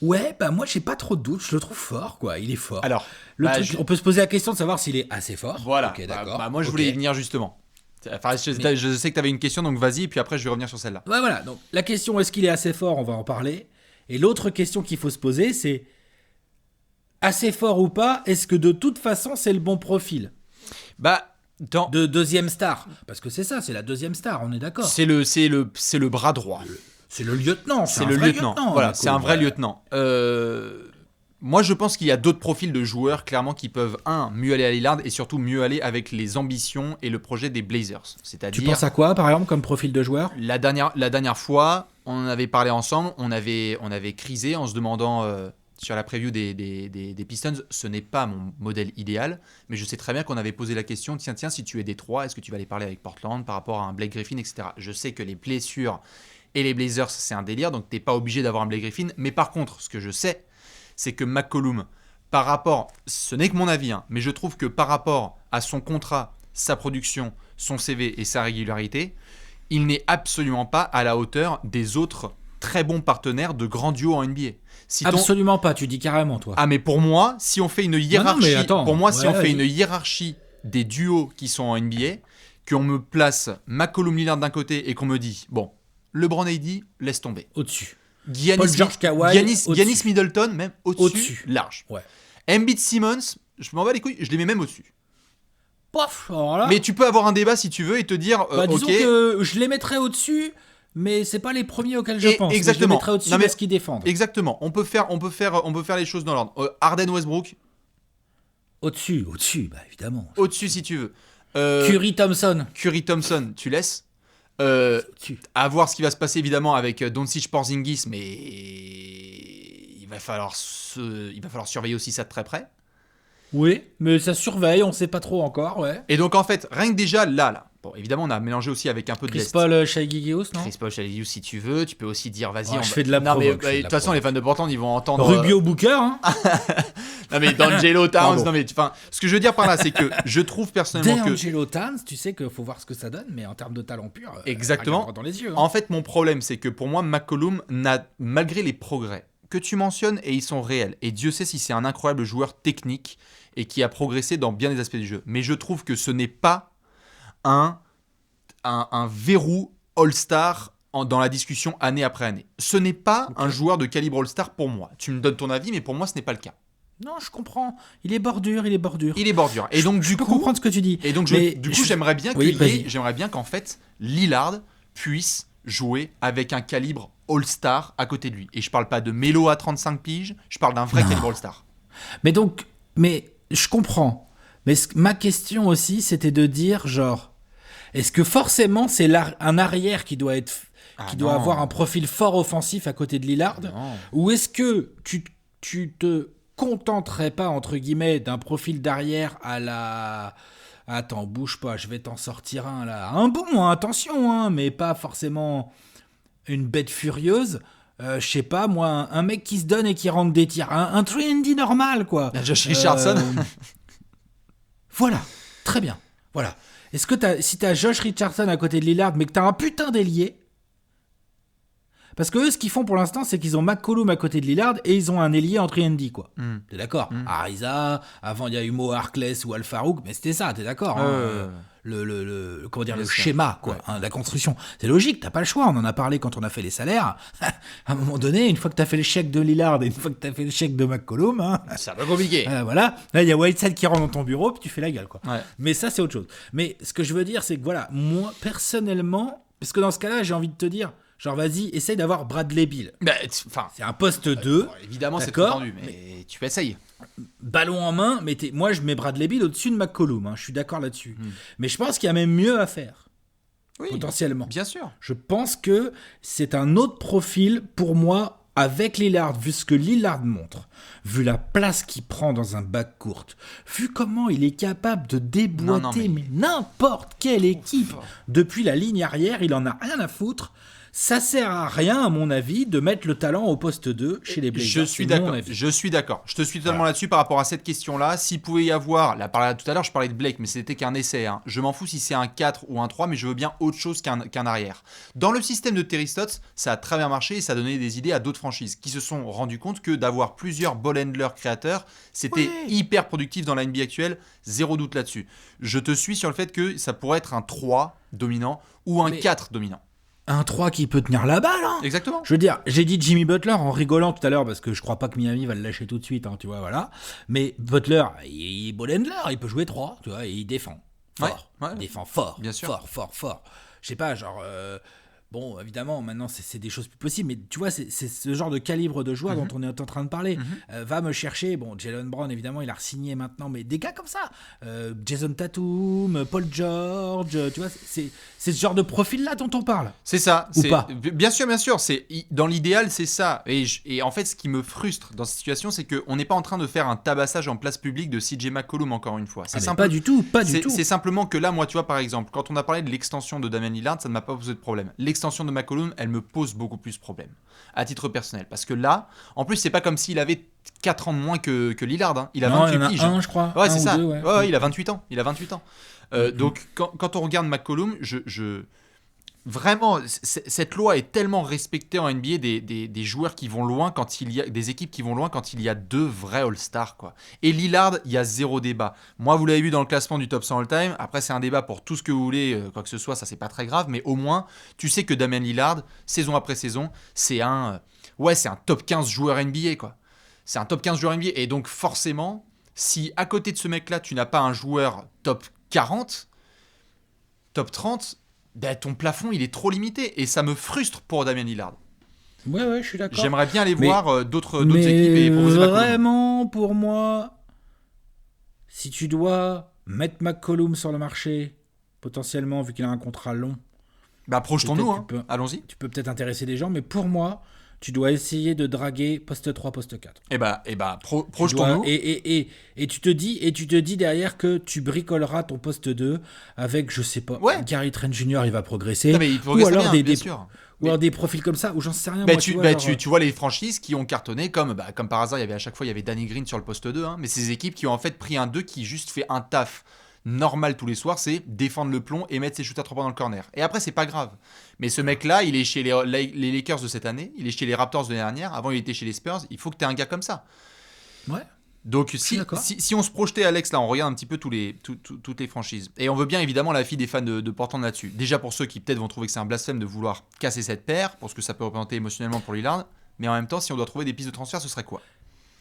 Ouais, bah moi j'ai pas trop de doutes, je le trouve fort, quoi. Il est fort. Alors, on peut se poser la question de savoir s'il est assez fort. Voilà. Okay, d'accord. Moi je voulais y venir justement. Enfin, je sais que tu avais une question, donc vas-y, puis après je vais revenir sur celle-là. Ouais, voilà. Donc la question, est-ce qu'il est assez fort? On va en parler. Et l'autre question qu'il faut se poser, c'est assez fort ou pas? Est-ce que de toute façon c'est le bon profil? De deuxième star, parce que c'est ça, c'est la deuxième star, on est d'accord. C'est le bras droit. C'est le lieutenant. C'est le lieutenant. Voilà, c'est un vrai lieutenant. Moi, je pense qu'il y a d'autres profils de joueurs, clairement, qui peuvent, mieux aller à Lillard et surtout mieux aller avec les ambitions et le projet des Blazers. C'est-à-dire, tu penses à quoi, par exemple, comme profil de joueur? La dernière fois, on en avait parlé ensemble, on avait crisé en se demandant sur la preview des Pistons, ce n'est pas mon modèle idéal, mais je sais très bien qu'on avait posé la question, tiens, si tu es Détroit, est-ce que tu vas aller parler avec Portland par rapport à un Blake Griffin, etc. Je sais que les blessures et les Blazers, c'est un délire, donc t'es pas obligé d'avoir un Blake Griffin, mais par contre, ce que je sais, c'est que McCollum, par rapport, ce n'est que mon avis, mais je trouve que par rapport à son contrat, sa production, son CV et sa régularité, il n'est absolument pas à la hauteur des autres très bons partenaires de grands duos en NBA. Absolument pas, tu dis carrément, toi. Ah, mais pour moi, si on fait une hiérarchie, si on fait une hiérarchie des duos qui sont en NBA, qu'on me place McCollum Lillard d'un côté et qu'on me dit, bon, LeBron AD, laisse tomber. Au-dessus. Giannis Middleton, même au-dessus. Large. Ouais. Embiid Simmons, je m'en bats les couilles, je les mets même au-dessus. Pof, alors là... Mais tu peux avoir un débat si tu veux et te dire, disons que je les mettrais au-dessus, mais c'est pas les premiers auxquels je pense. Exactement. Je les mettrais au-dessus parce qu'ils défendent. Exactement. On peut faire les choses dans l'ordre. Harden, Westbrook. Au-dessus, bah évidemment. Au-dessus si tu veux. Curry Thompson, tu laisses. À voir ce qui va se passer évidemment avec Doncic Porzingis, mais il va falloir surveiller aussi ça de très près. Oui, mais ça surveille, on sait pas trop encore, ouais. Et donc en fait, rien que déjà là, bon évidemment on a mélangé aussi avec un peu de Chris Paul, Shai Gilgeous, non? Chris Paul, Shai Gilgeous si tu veux, tu peux aussi dire vas-y. Je fais de la provoque. De toute façon les fans de Portland ils vont entendre. Rubio Booker, hein. Non mais D'Angelo Towns, non mais enfin, ce que je veux dire par là c'est que je trouve personnellement D'Angelo Towns, tu sais qu'il faut voir ce que ça donne, mais en termes de talent pur, exactement. Dans les yeux. En fait mon problème c'est que pour moi McCollum n'a, malgré les progrès que tu mentionnes et ils sont réels et Dieu sait si c'est un incroyable joueur technique et qui a progressé dans bien des aspects du jeu, mais je trouve que ce n'est pas un verrou All-Star dans la discussion année après année. Ce n'est pas un joueur de calibre All-Star pour moi. Tu me donnes ton avis, mais pour moi, ce n'est pas le cas. Non, je comprends. Il est bordure. Et donc, je peux comprendre ce que tu dis. Et donc, j'aimerais bien qu'en fait, Lillard puisse jouer avec un calibre All-Star à côté de lui. Et je parle pas de Melo à 35 piges, je parle d'un vrai calibre All-Star. Mais je comprends. Mais ma question aussi, c'était de dire, genre, est-ce que forcément c'est un arrière qui doit doit avoir un profil fort offensif à côté de Lillard, ou est-ce que tu te contenterais pas, entre guillemets, d'un profil d'arrière à la... Attends, bouge pas, je vais t'en sortir un là. Un bon, hein, attention, hein, mais pas forcément une bête furieuse. Je sais pas, moi, un mec qui se donne et qui rentre des tirs. Un 3&D normal, quoi. Josh Richardson. Voilà, très bien. Voilà. Est-ce que si t'as Josh Richardson à côté de Lillard, mais que t'as un putain d'ailier... Parce que eux, ce qu'ils font pour l'instant, c'est qu'ils ont McCollum à côté de Lillard et ils ont un ailier en 3&D, quoi. T'es d'accord? Ariza, avant il y a eu Mo Harkless ou Al Farouk, mais c'était ça, t'es d'accord? Comment dire, le schéma, quoi, la construction. C'est logique, t'as pas le choix, on en a parlé quand on a fait les salaires. À un moment donné, une fois que t'as fait le chèque de Lillard et une fois que t'as fait le chèque de McCollum, c'est un peu compliqué. Voilà, là il y a Whiteside qui rentre dans ton bureau puis tu fais la gueule, quoi. Ouais. Mais ça c'est autre chose. Mais ce que je veux dire, c'est que voilà, moi personnellement, parce que dans ce cas-là, j'ai envie de te dire, genre vas-y, essaye d'avoir Bradley Beal. C'est un poste 2. Bon, évidemment, c'est trop tendu, mais tu peux essayer. Ballon en main, mais moi je mets Bradley Beal au-dessus de McCollum, je suis d'accord là-dessus. Mais je pense qu'il y a même mieux à faire. Oui, potentiellement. Bien sûr. Je pense que c'est un autre profil pour moi avec Lillard, vu ce que Lillard montre, vu la place qu'il prend dans un backcourt, vu comment il est capable de déboîter mais n'importe quelle équipe depuis la ligne arrière, il en a rien à foutre. Ça sert à rien, à mon avis, de mettre le talent au poste 2 chez les Blazers. Je suis d'accord. Je te suis totalement là-dessus par rapport à cette question-là. S'il pouvait y avoir, là, tout à l'heure, je parlais de Blake, mais c'était qu'un essai. Je m'en fous si c'est un 4 ou un 3, mais je veux bien autre chose qu'un arrière. Dans le système de Terry Stotts, ça a très bien marché et ça a donné des idées à d'autres franchises qui se sont rendues compte que d'avoir plusieurs ball handlers créateurs, c'était hyper productif dans la NBA actuelle. Zéro doute là-dessus. Je te suis sur le fait que ça pourrait être un 3 dominant ou un 4 dominant. Un 3 qui peut tenir la balle, Exactement. Je veux dire, j'ai dit Jimmy Butler en rigolant tout à l'heure parce que je crois pas que Miami va le lâcher tout de suite, tu vois, voilà. Mais Butler, il est ball handler, il peut jouer 3, tu vois, et il défend fort. Il défend fort. Bien sûr. Fort. Je sais pas, genre... Bon, évidemment, maintenant, c'est des choses plus possibles, mais tu vois, c'est ce genre de calibre de joueur dont on est en train de parler. Va me chercher, bon, Jaylen Brown, évidemment, il a re-signé maintenant, mais des gars comme ça. Jason Tatum, Paul George, tu vois, c'est ce genre de profil-là dont on parle. C'est ça. Ou pas. Bien sûr. Dans l'idéal, c'est ça. Et en fait, ce qui me frustre dans cette situation, c'est qu'on n'est pas en train de faire un tabassage en place publique de CJ McCollum, encore une fois. Pas du tout. C'est simplement que là, moi, tu vois, par exemple, quand on a parlé de l'extension de Damian Lillard, ça ne m'a pas posé de problème. L'extension de McCollum, elle me pose beaucoup plus de problèmes, à titre personnel. Parce que là, en plus, c'est pas comme s'il avait 4 ans de moins que Lillard. Il a 28 piges. Un, je crois. Ouais, c'est ça. Deux, ouais, il a 28 ans. Donc, quand on regarde McCollum, vraiment, cette loi est tellement respectée en NBA des joueurs qui vont loin quand il y a des équipes qui vont loin quand il y a 2 vrais All-Stars, quoi. Et Lillard, il y a zéro débat. Moi, vous l'avez vu dans le classement du top 100 all-time. Après, c'est un débat pour tout ce que vous voulez, quoi que ce soit, ça c'est pas très grave, mais au moins, tu sais que Damian Lillard, saison après saison, c'est un top 15 joueur NBA, quoi. C'est un top 15 joueur NBA, et donc forcément, si à côté de ce mec-là, tu n'as pas un joueur top 40, top 30, ton plafond, il est trop limité. Et ça me frustre pour Damian Lillard. Ouais, je suis d'accord. J'aimerais bien aller voir d'autres équipes et proposer vraiment, pour moi, si tu dois mettre McCollum sur le marché, potentiellement, vu qu'il a un contrat long... projetons-nous, allons-y. Tu peux peut-être intéresser des gens, mais pour moi, tu dois essayer de draguer poste 3, poste 4. Projetons-nous. Et tu te dis derrière que tu bricoleras ton poste 2 avec, je sais pas, Gary Trent Jr., il va progresser. Non, mais il progresse bien, bien sûr. Ou alors des profils comme ça, ou j'en sais rien. Tu vois les franchises qui ont cartonné, comme par hasard, à chaque fois, il y avait Danny Green sur le poste 2, mais ces équipes qui ont en fait pris un 2 qui juste fait un taf normal tous les soirs, c'est défendre le plomb et mettre ses shoots à 3 points dans le corner. Et après, c'est pas grave. Mais ce mec-là, il est chez les Lakers de cette année, il est chez les Raptors de l'année dernière, avant il était chez les Spurs, il faut que tu aies un gars comme ça. Ouais. Donc si on se projetait, Alex, là on regarde un petit peu toutes les franchises. Et on veut bien évidemment l'avis des fans de Portland là-dessus. Déjà pour ceux qui peut-être vont trouver que c'est un blasphème de vouloir casser cette paire, pour ce que ça peut représenter émotionnellement pour Lillard, mais en même temps, si on doit trouver des pistes de transfert, ce serait quoi ?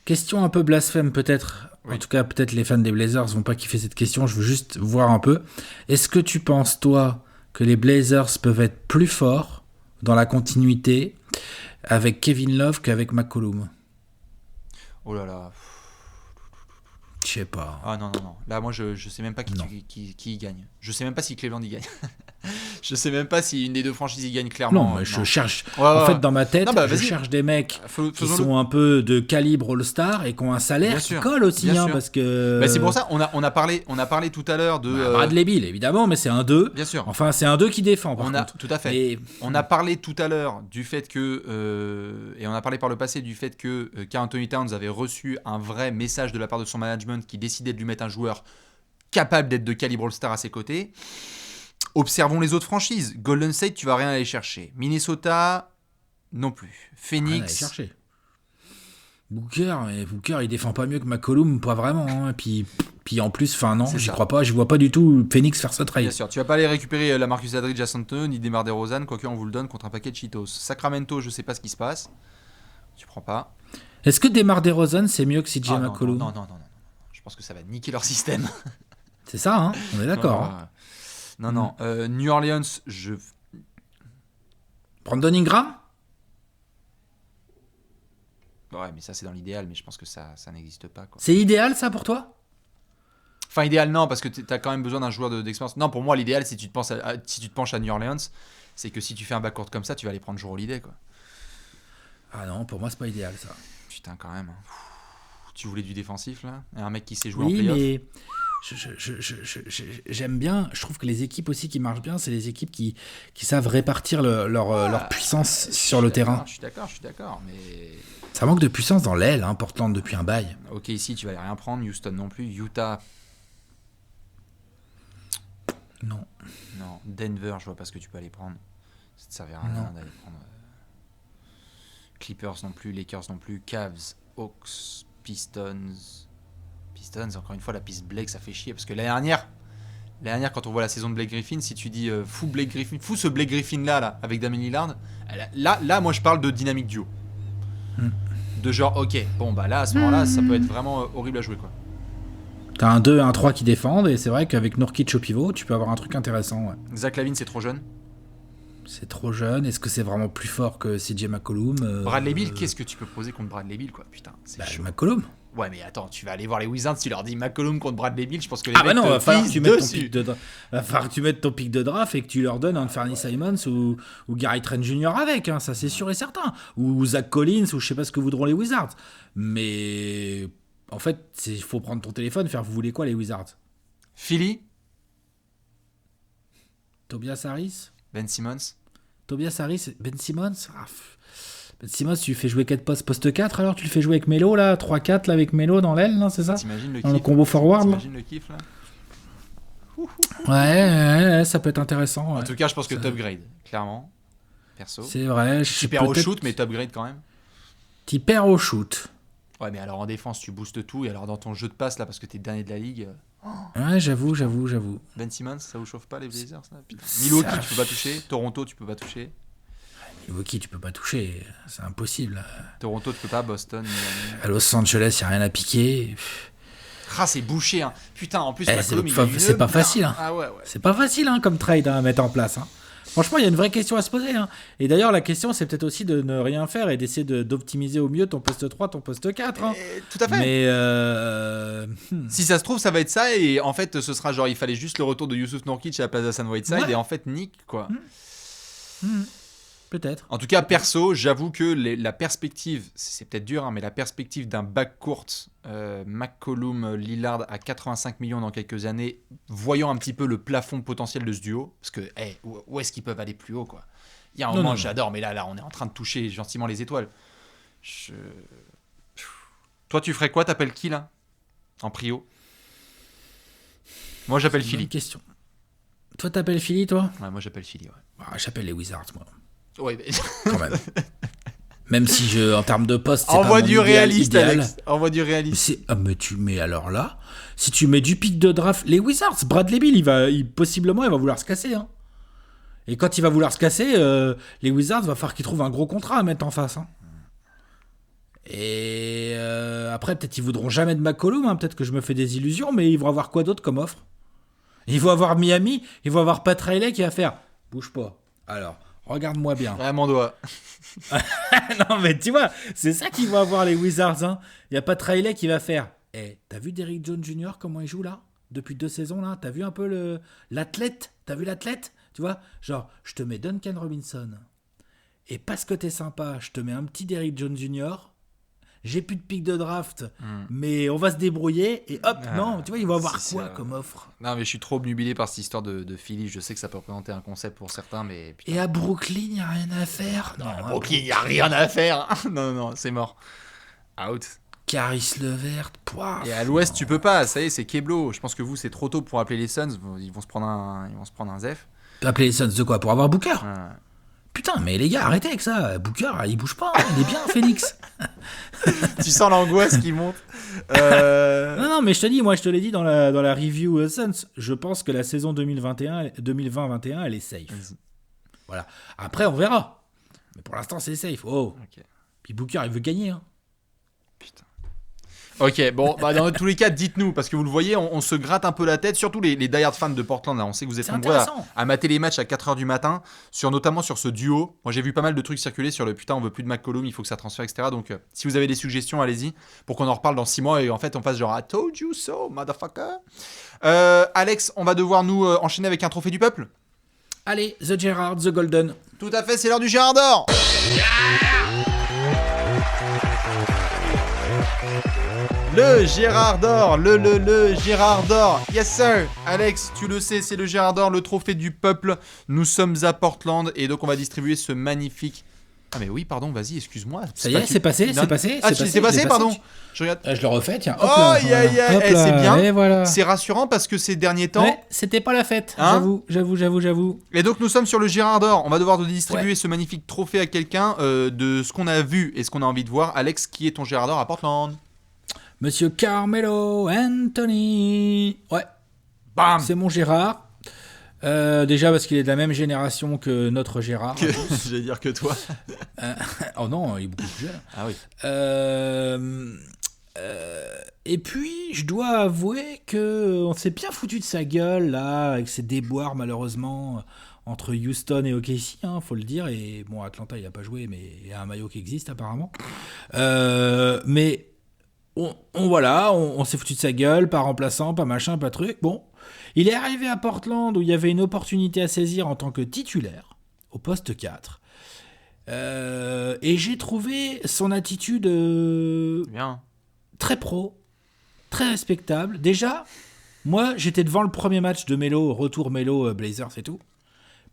Question un peu blasphème peut-être, en tout cas peut-être les fans des Blazers vont pas kiffer cette question, je veux juste voir un peu. Est-ce que tu penses toi que les Blazers peuvent être plus forts dans la continuité avec Kevin Love qu'avec McCollum. Oh là là. Je sais pas. Ah non. Là, moi, je sais même pas Non. qui gagne. Je sais même pas si Cleveland y gagne. Je sais même pas si une des deux franchises y gagne clairement. Non, mais je cherche. Ouais, En ouais. fait, dans ma tête, Non, bah, je vas-y. cherche des mecs qui Faisons-le. sont un peu de calibre All-Star et qui ont un salaire Bien qui sûr, colle aussi, bien hein, sûr. parce que. Bah, c'est pour ça, on a parlé tout à l'heure de. Bradley Beal, évidemment, mais c'est un 2. Bien sûr. Enfin, c'est un 2 qui défend, par On a contre. tout à fait. Mais On a parlé tout à l'heure du fait que et on a parlé par le passé du fait que Karl Anthony Towns avait reçu un vrai message de la part de son management qui décidait de lui mettre un joueur capable d'être de calibre All-Star à ses côtés. Observons les autres franchises. Golden State, tu vas rien aller chercher. Minnesota, non plus. rien à aller Phoenix, chercher. Booker, il défend pas mieux que McCollum, pas vraiment. Hein. Puis en plus, non, C'est j'y ça. crois pas. Je vois pas du tout Phoenix faire ce trade. bien sûr. Tu vas pas aller récupérer la Marcus Aldridge à San Antonio ni DeMar DeRozan, quoique on vous le donne contre un paquet de Cheetos. Sacramento, je sais pas ce qui se passe. Tu prends pas. Est-ce que DeMar DeRozan c'est mieux que CJ Ah, non, McCollum? non. Je pense que ça va niquer leur système. C'est ça, hein, on est d'accord. Ouais, hein. ouais. Non. New Orleans, Brandon Ingram? Ouais, mais ça c'est dans l'idéal, mais je pense que ça n'existe pas, quoi. C'est idéal ça pour toi? Enfin, idéal non, parce que t'as quand même besoin d'un joueur d'expérience. Non, pour moi, l'idéal, si tu te penches à New Orleans, c'est que si tu fais un backcourt comme ça, tu vas aller prendre Jrue Holiday, quoi. Ah non, pour moi c'est pas idéal ça. Putain, quand même. Tu voulais du défensif, là? Et un mec qui sait jouer en Oui, playoff? mais j'aime bien. Je trouve que les équipes aussi qui marchent bien, c'est les équipes qui savent répartir leur puissance sur le terrain. Je suis d'accord, mais... Ça manque de puissance dans l'aile, hein, Portland depuis un bail. Ok, ici, tu vas rien prendre. Houston non plus. Utah, Non. non. Denver, je vois pas ce que tu peux aller prendre. Ça te servira à rien Non. d'aller prendre... Clippers non plus, Lakers non plus, Cavs, Hawks, Pistons, encore une fois, la piste Blake, ça fait chier, parce que l'année dernière, quand on voit la saison de Blake Griffin, si tu dis fous ce Blake Griffin là, avec Damien Lillard, là, moi je parle de dynamique duo. De genre, ok, bon bah là, à ce moment-là, ça peut être vraiment horrible à jouer, quoi. T'as un 2 et un 3 qui défendent, et c'est vrai qu'avec Nurkic au pivot, tu peux avoir un truc intéressant. Ouais. Zach LaVine, c'est trop jeune. C'est trop jeune. Est-ce que c'est vraiment plus fort que CJ McCollum? Bradley Beal, qu'est-ce que tu peux poser contre Bradley Beal, quoi? Putain, c'est chaud. McCollum. Ouais, mais attends, tu vas aller voir les Wizards, tu leur dis McCollum contre Bradley Beal, je pense que les Ah mecs bah non, te va falloir que pissent tu mettes ton dessus. pic de va falloir que tu mettes ton pic de draft et que tu leur donnes Anthony Simons ou Gary Trent Jr. avec, hein, ça c'est sûr et certain. Ou Zach Collins ou je sais pas ce que voudront les Wizards. Mais en fait, il faut prendre ton téléphone, faire vous voulez quoi les Wizards? Philly, Tobias Harris? Ben Simmons. Tobias Harris, Ben Simmons? Ben Simmons, tu lui fais jouer 4 postes, poste 4, alors tu le fais jouer avec Melo là, 3-4 là avec Melo dans l'aile, non, c'est ça? T'imagines le Dans le kiff? combo forward là? T'imagines le kiff là? Ouais, ça peut être intéressant. En Ouais. tout cas, je pense que Ça- top grade, clairement. Perso. C'est vrai. Tu perds au peut-être- shoot, mais top grade quand même. Tu perds au shoot. Ouais, mais alors en défense, tu boostes tout. Et alors dans ton jeu de passe, là, parce que t'es dernier de la ligue, Ouais, j'avoue. Ben Simmons, ça vous chauffe pas les Blazers là? Putain. Milwaukee, Ça- tu peux pas toucher. Toronto, tu peux pas toucher. Milwaukee, tu peux pas toucher. C'est impossible. Toronto, tu peux pas. Boston, Miami. À Los Angeles, y a rien à piquer. Ah, c'est bouché, hein. Putain, en plus, Eh, McCollum, c'est il a pas- une c'est pas barre. facile, hein. Ah ouais. C'est pas facile hein, comme trade à mettre en place. Hein. Franchement, il y a une vraie question à se poser. Hein. Et d'ailleurs, la question, c'est peut-être aussi de ne rien faire et d'essayer d'optimiser au mieux ton poste 3, ton poste 4. Hein. Tout à fait. Mais Si ça se trouve, ça va être ça. Et en fait, ce sera genre, il fallait juste le retour de Yusuf Nurkic à la place d'Hassan Whiteside. Ouais. Et en fait, Nick, quoi. peut-être. En tout cas, perso, j'avoue que la perspective, c'est peut-être dur, hein, mais la perspective d'un backcourt McCollum-Lillard à 85 millions dans quelques années, voyant un petit peu le plafond potentiel de ce duo, parce que où est-ce qu'ils peuvent aller plus haut, quoi. Il y a un moment, non. j'adore, mais là, on est en train de toucher gentiment les étoiles. Toi, tu ferais quoi? T'appelles qui, là? En prio? Moi, j'appelle Bonne Philly. question. Toi, t'appelles Philly, toi? Ouais, moi, j'appelle Philly, ouais. Bah, j'appelle les Wizards, moi. Ouais, mais... Quand même. Même si, en termes de poste, c'est Envoie pas mon du idéal réaliste, idéal. Alex. Envoie du réaliste. Mais alors là, si tu mets du pic de draft, les Wizards, Bradley Beal, possiblement, il va vouloir se casser. Hein. Et quand il va vouloir se casser, les Wizards, va falloir qu'ils trouvent un gros contrat à mettre en face. Hein. Et après, peut-être ils voudront jamais de McCollum. Hein. Peut-être que je me fais des illusions, mais ils vont avoir quoi d'autre comme offre? Ils vont avoir Miami, ils vont avoir Pat Riley qui va faire bouge pas. Alors, Regarde-moi bien. Ouais, mon doigt. Non, mais tu vois, c'est ça qu'ils vont avoir les Wizards. Hein. Il n'y a pas de Riley qui va faire. T'as vu Derrick Jones Jr. comment il joue là? Depuis 2 saisons là? T'as vu un peu l'athlète? T'as vu l'athlète? Tu vois, genre, je te mets Duncan Robinson. Et parce que t'es sympa, je te mets un petit Derrick Jones Jr. J'ai plus de pick de draft, mais on va se débrouiller. Et hop, non, tu vois, ils vont avoir quoi comme offre? Non, mais je suis trop obnubilé par cette histoire de Philly. Je sais que ça peut représenter un concept pour certains, mais... Putain. Et à Brooklyn, il n'y a rien à faire. Non, à Brooklyn, il n'y a rien à faire. Non, c'est mort. Out. Caris Levert, poif. Et à l'ouest, tu peux pas. Ça y est, c'est Keblo. Je pense que vous, c'est trop tôt pour appeler les Suns. Ils vont se prendre un Zef. Tu peux appeler les Suns de quoi? Pour avoir Booker? Ouais. Putain, mais les gars, arrêtez avec ça. Booker, il bouge pas. Il est bien, Phoenix. Tu sens l'angoisse qui monte. Non, mais je te dis, moi, je te l'ai dit dans la review Suns. Je pense que la saison 2020-21, elle est safe. Vas-y. Voilà. Après, on verra. Mais pour l'instant, c'est safe. Oh. Ok. Puis Booker, il veut gagner. Hein. Putain. Ok, bon, bah dans tous les cas, dites-nous, parce que vous le voyez, on se gratte un peu la tête, surtout les die-hard fans de Portland, là, on sait que vous êtes nombreux à mater les matchs à 4h du matin, notamment sur ce duo. Moi, j'ai vu pas mal de trucs circuler sur le putain, on veut plus de McCollum, il faut que ça transfère, etc. Donc, si vous avez des suggestions, allez-y, pour qu'on en reparle dans 6 mois et en fait, on fasse genre, I told you so, motherfucker. Alex, on va devoir nous enchaîner avec un trophée du peuple. Allez, The Gerrard, The Golden. Tout à fait, c'est l'heure du Gérard d'or. Le Gérard d'or, le Gérard d'or, yes sir. Alex, tu le sais, c'est le Gérard d'or, le trophée du peuple. Nous sommes à Portland et donc on va distribuer ce magnifique... Ah mais oui, pardon, vas-y, excuse-moi. Ça y est, c'est passé, c'est passé. Ah, c'est passé, pardon. Je regarde. Je le refais, tiens. Hop là, c'est bien. Et voilà. C'est rassurant parce que ces derniers temps... Ouais, c'était pas la fête, hein, j'avoue. Et donc nous sommes sur le Gérard d'or. On va devoir distribuer ce magnifique trophée à quelqu'un de ce qu'on a vu et ce qu'on a envie de voir. Alex, qui est ton Gérard d'or à Portland? Monsieur Carmelo Anthony. Ouais. Bam. C'est mon Gérard. Déjà parce qu'il est de la même génération que notre Gérard. Je vais dire que toi. Oh non, il est beaucoup plus jeune. Ah oui. Et puis, je dois avouer qu'on s'est bien foutu de sa gueule, là, avec ses déboires, malheureusement, entre Houston et OKC, hein, faut le dire. Et bon, Atlanta, il n'a pas joué, mais il y a un maillot qui existe, apparemment. Mais... On s'est foutu de sa gueule, pas remplaçant, pas machin, pas truc. Bon, il est arrivé à Portland où il y avait une opportunité à saisir en tant que titulaire, au poste 4. Et j'ai trouvé son attitude bien. Très pro, très respectable. Déjà, moi, j'étais devant le premier match de Melo, retour Melo, Blazers et tout.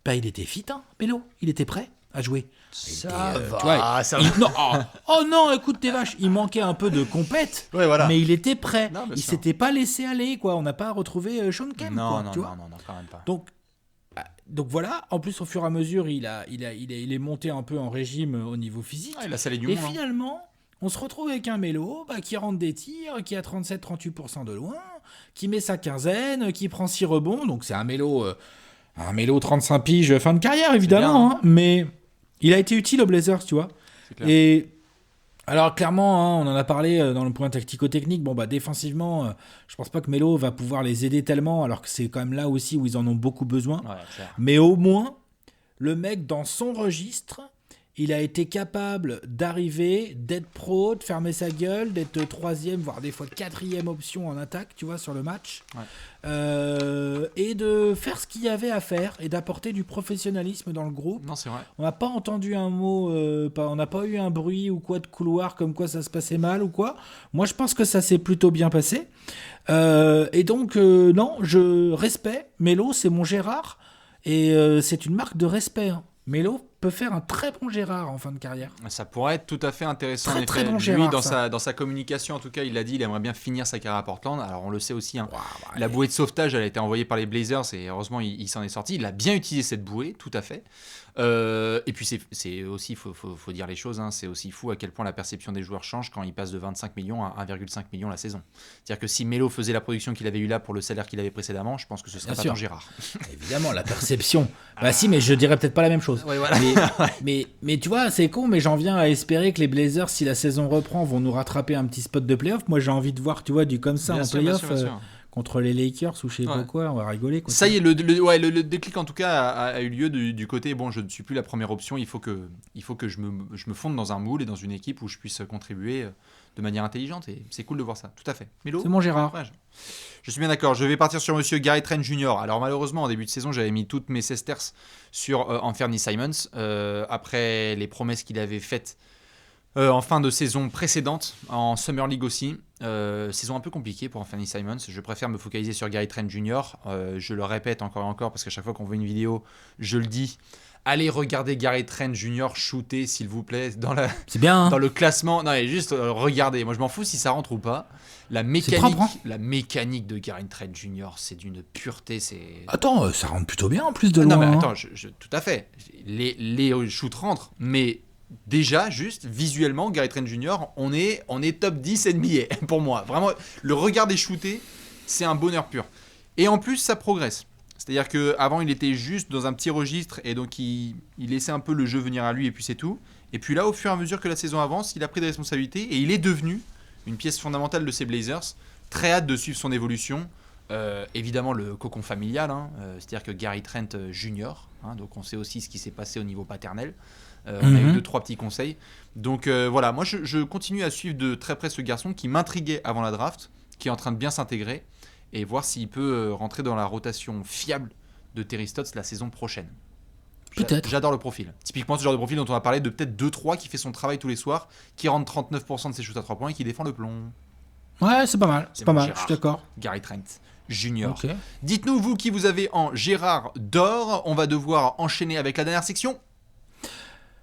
Bah, il était fit, hein, Melo. Il était prêt à jouer. Ça va, tu vois, ça va. Oh non, écoute tes vaches, il manquait un peu de compète, ouais, voilà. Mais il était prêt. Non, il s'était pas laissé aller, quoi. On n'a pas retrouvé Sean Kemp, non, quoi, tu vois. Non, quand même pas. Donc voilà, en plus au fur et à mesure, il est monté un peu en régime au niveau physique. Ah, il a salé du et monde. Finalement, on se retrouve avec un Melo qui rentre des tirs, qui a 37-38% de loin, qui met sa quinzaine, qui prend 6 rebonds. Donc c'est un Melo 35 piges fin de carrière, évidemment. Bien, hein, mais il a été utile aux Blazers, tu vois. Et alors clairement, hein, on en a parlé dans le point tactico-technique. Bon, bah défensivement, je pense pas que Melo va pouvoir les aider tellement, alors que c'est quand même là aussi où ils en ont beaucoup besoin. Ouais, mais au moins, le mec, dans son registre, il a été capable d'arriver, d'être pro, de fermer sa gueule, d'être 3e, voire des fois 4e option en attaque, tu vois, sur le match. Ouais. Et de faire ce qu'il y avait à faire et d'apporter du professionnalisme dans le groupe. Non, c'est vrai. On n'a pas entendu un mot, on n'a pas eu un bruit ou quoi de couloir comme quoi ça se passait mal ou quoi. Moi, je pense que ça s'est plutôt bien passé. Et donc, non, je respecte. Melo, c'est mon Gérard. Et c'est une marque de respect. Hein. Melo peut faire un très bon Gérard en fin de carrière. Ça pourrait être tout à fait intéressant. Très, en effet. très bon Lui, Gérard, dans sa communication, en tout cas, il a dit qu'il aimerait bien finir sa carrière à Portland. Alors, on le sait aussi. Hein, wow, la bouée de sauvetage, elle a été envoyée par les Blazers et heureusement, il s'en est sorti. Il a bien utilisé cette bouée, tout à fait. Et puis, c'est aussi, faut dire les choses, hein, c'est aussi fou à quel point la perception des joueurs change quand ils passent de 25 millions à 1,5 million la saison. C'est-à-dire que si Melo faisait la production qu'il avait eu là pour le salaire qu'il avait précédemment, je pense que ce serait pas ton Gérard. Évidemment, la perception. Bah si, mais je dirais peut-être pas la même chose. Ouais, voilà. mais tu vois, c'est con, mais j'en viens à espérer que les Blazers, si la saison reprend, vont nous rattraper un petit spot de playoff. Moi, j'ai envie de voir, tu vois, du comme ça bien en sûr, playoff. bien sûr. contre les Lakers ou je sais pas quoi, on va rigoler. Quoi. Ça y est, le déclic en tout cas a eu lieu du côté, bon, je ne suis plus la première option, il faut que je me fonde dans un moule et dans une équipe où je puisse contribuer de manière intelligente, et c'est cool de voir ça, tout à fait. Milo ? C'est mon Gérard. Ouais, je suis bien d'accord, je vais partir sur monsieur Gary Trent Jr. Alors malheureusement, en début de saison, j'avais mis toutes mes sesterces sur Anthony Simons, après les promesses qu'il avait faites en fin de saison précédente, en Summer League aussi. Saison un peu compliquée pour Anthony Simons. Je préfère me focaliser sur Gary Trent Jr. Je le répète encore et encore parce qu'à chaque fois qu'on voit une vidéo, je le dis. Allez regarder Gary Trent Jr. shooter, s'il vous plaît, c'est bien, hein. Dans le classement. Non, mais juste regardez. Moi, je m'en fous si ça rentre ou pas. La mécanique, propre, hein. La mécanique de Gary Trent Jr., c'est d'une pureté. Attends, ça rentre plutôt bien en plus de loin. Non, mais attends, tout à fait. Les shoots rentrent, mais déjà, juste visuellement, Gary Trent Jr., on est top 10 NBA pour moi. Vraiment, le regarder shooter, c'est un bonheur pur. Et en plus, ça progresse. C'est-à-dire qu'avant, il était juste dans un petit registre et donc il laissait un peu le jeu venir à lui et puis c'est tout. Et puis là, au fur et à mesure que la saison avance, il a pris des responsabilités et il est devenu une pièce fondamentale de ces Blazers. Très hâte de suivre son évolution. Évidemment, le cocon familial, hein, c'est-à-dire que Gary Trent Jr., hein, donc on sait aussi ce qui s'est passé au niveau paternel. On a eu 2-3 petits conseils. Donc voilà, moi je continue à suivre de très près ce garçon qui m'intriguait avant la draft, qui est en train de bien s'intégrer et voir s'il peut rentrer dans la rotation fiable de Terry Stotts la saison prochaine. Peut-être. J'adore le profil. Typiquement ce genre de profil dont on a parlé, de peut-être 2-3 qui fait son travail tous les soirs, qui rentre 39% de ses shoots à 3 points et qui défend le plomb. Ouais, c'est pas mal. C'est pas mal, Gérard, je suis d'accord. Gary Trent Jr. Okay. Dites-nous, vous qui vous avez en Gérard d'or, on va devoir enchaîner avec la dernière section.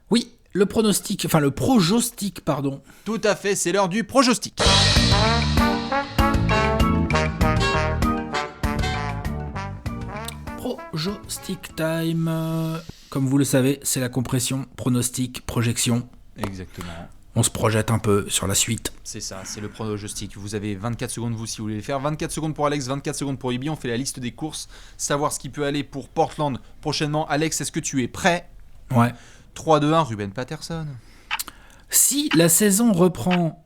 Oui, le projostic, pardon. Tout à fait, c'est l'heure du projostic. Projostic time. Comme vous le savez, c'est la compression, pronostic, projection. Exactement. On se projette un peu sur la suite. C'est ça, c'est le pronostic. Vous avez 24 secondes, vous, si vous voulez les faire. 24 secondes pour Alex, 24 secondes pour Ibi. On fait la liste des courses, savoir ce qui peut aller pour Portland prochainement. Alex, est-ce que tu es prêt ? Ouais. 3-2-1, Ruben Patterson. Si la saison reprend,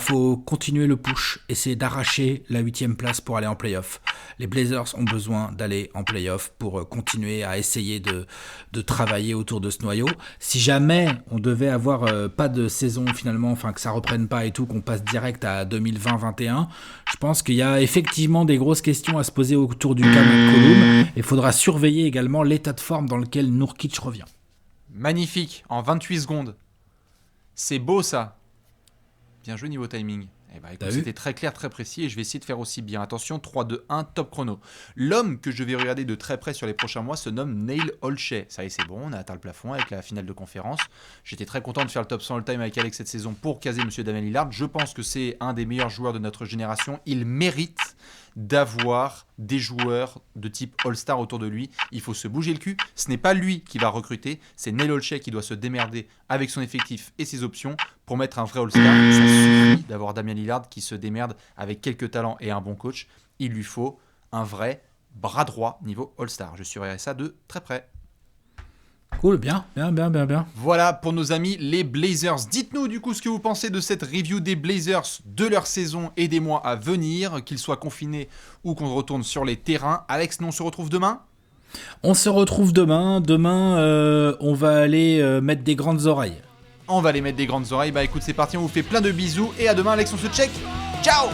faut continuer le push, essayer d'arracher la 8e place pour aller en play-off. Les Blazers ont besoin d'aller en play-off pour continuer à essayer de travailler autour de ce noyau. Si jamais on devait avoir pas de saison finalement, enfin que ça reprenne pas et tout, qu'on passe direct à 2020-21, je pense qu'il y a effectivement des grosses questions à se poser autour du cas McCollum. Il faudra surveiller également l'état de forme dans lequel Nurkic revient. Magnifique, en 28 secondes. C'est beau ça. Bien joué niveau timing. Écoute, c'était très clair, très précis et je vais essayer de faire aussi bien. Attention, 3, 2, 1, top chrono. L'homme que je vais regarder de très près sur les prochains mois se nomme Neil Olshey. Ça y est, c'est bon, on a atteint le plafond avec la finale de conférence. J'étais très content de faire le top 100 all-time avec Alex cette saison pour caser Monsieur Damian Lillard. Je pense que c'est un des meilleurs joueurs de notre génération. Il mérite d'avoir des joueurs de type All-Star autour de lui. Il faut se bouger le cul. Ce n'est pas lui qui va recruter, c'est Neil Olshey qui doit se démerder avec son effectif et ses options pour mettre un vrai All-Star. Ça suffit d'avoir Damian Lillard qui se démerde avec quelques talents et un bon coach. Il lui faut un vrai bras droit niveau All-Star. Je surveillerai ça de très près. Cool, bien. Voilà pour nos amis les Blazers. Dites-nous du coup ce que vous pensez de cette review des Blazers, de leur saison et des mois à venir, qu'ils soient confinés ou qu'on retourne sur les terrains. Alex, nous on se retrouve demain ? On se retrouve demain. Demain, on va aller mettre des grandes oreilles. On va aller mettre des grandes oreilles. Écoute, c'est parti, on vous fait plein de bisous et à demain Alex, on se check. Ciao !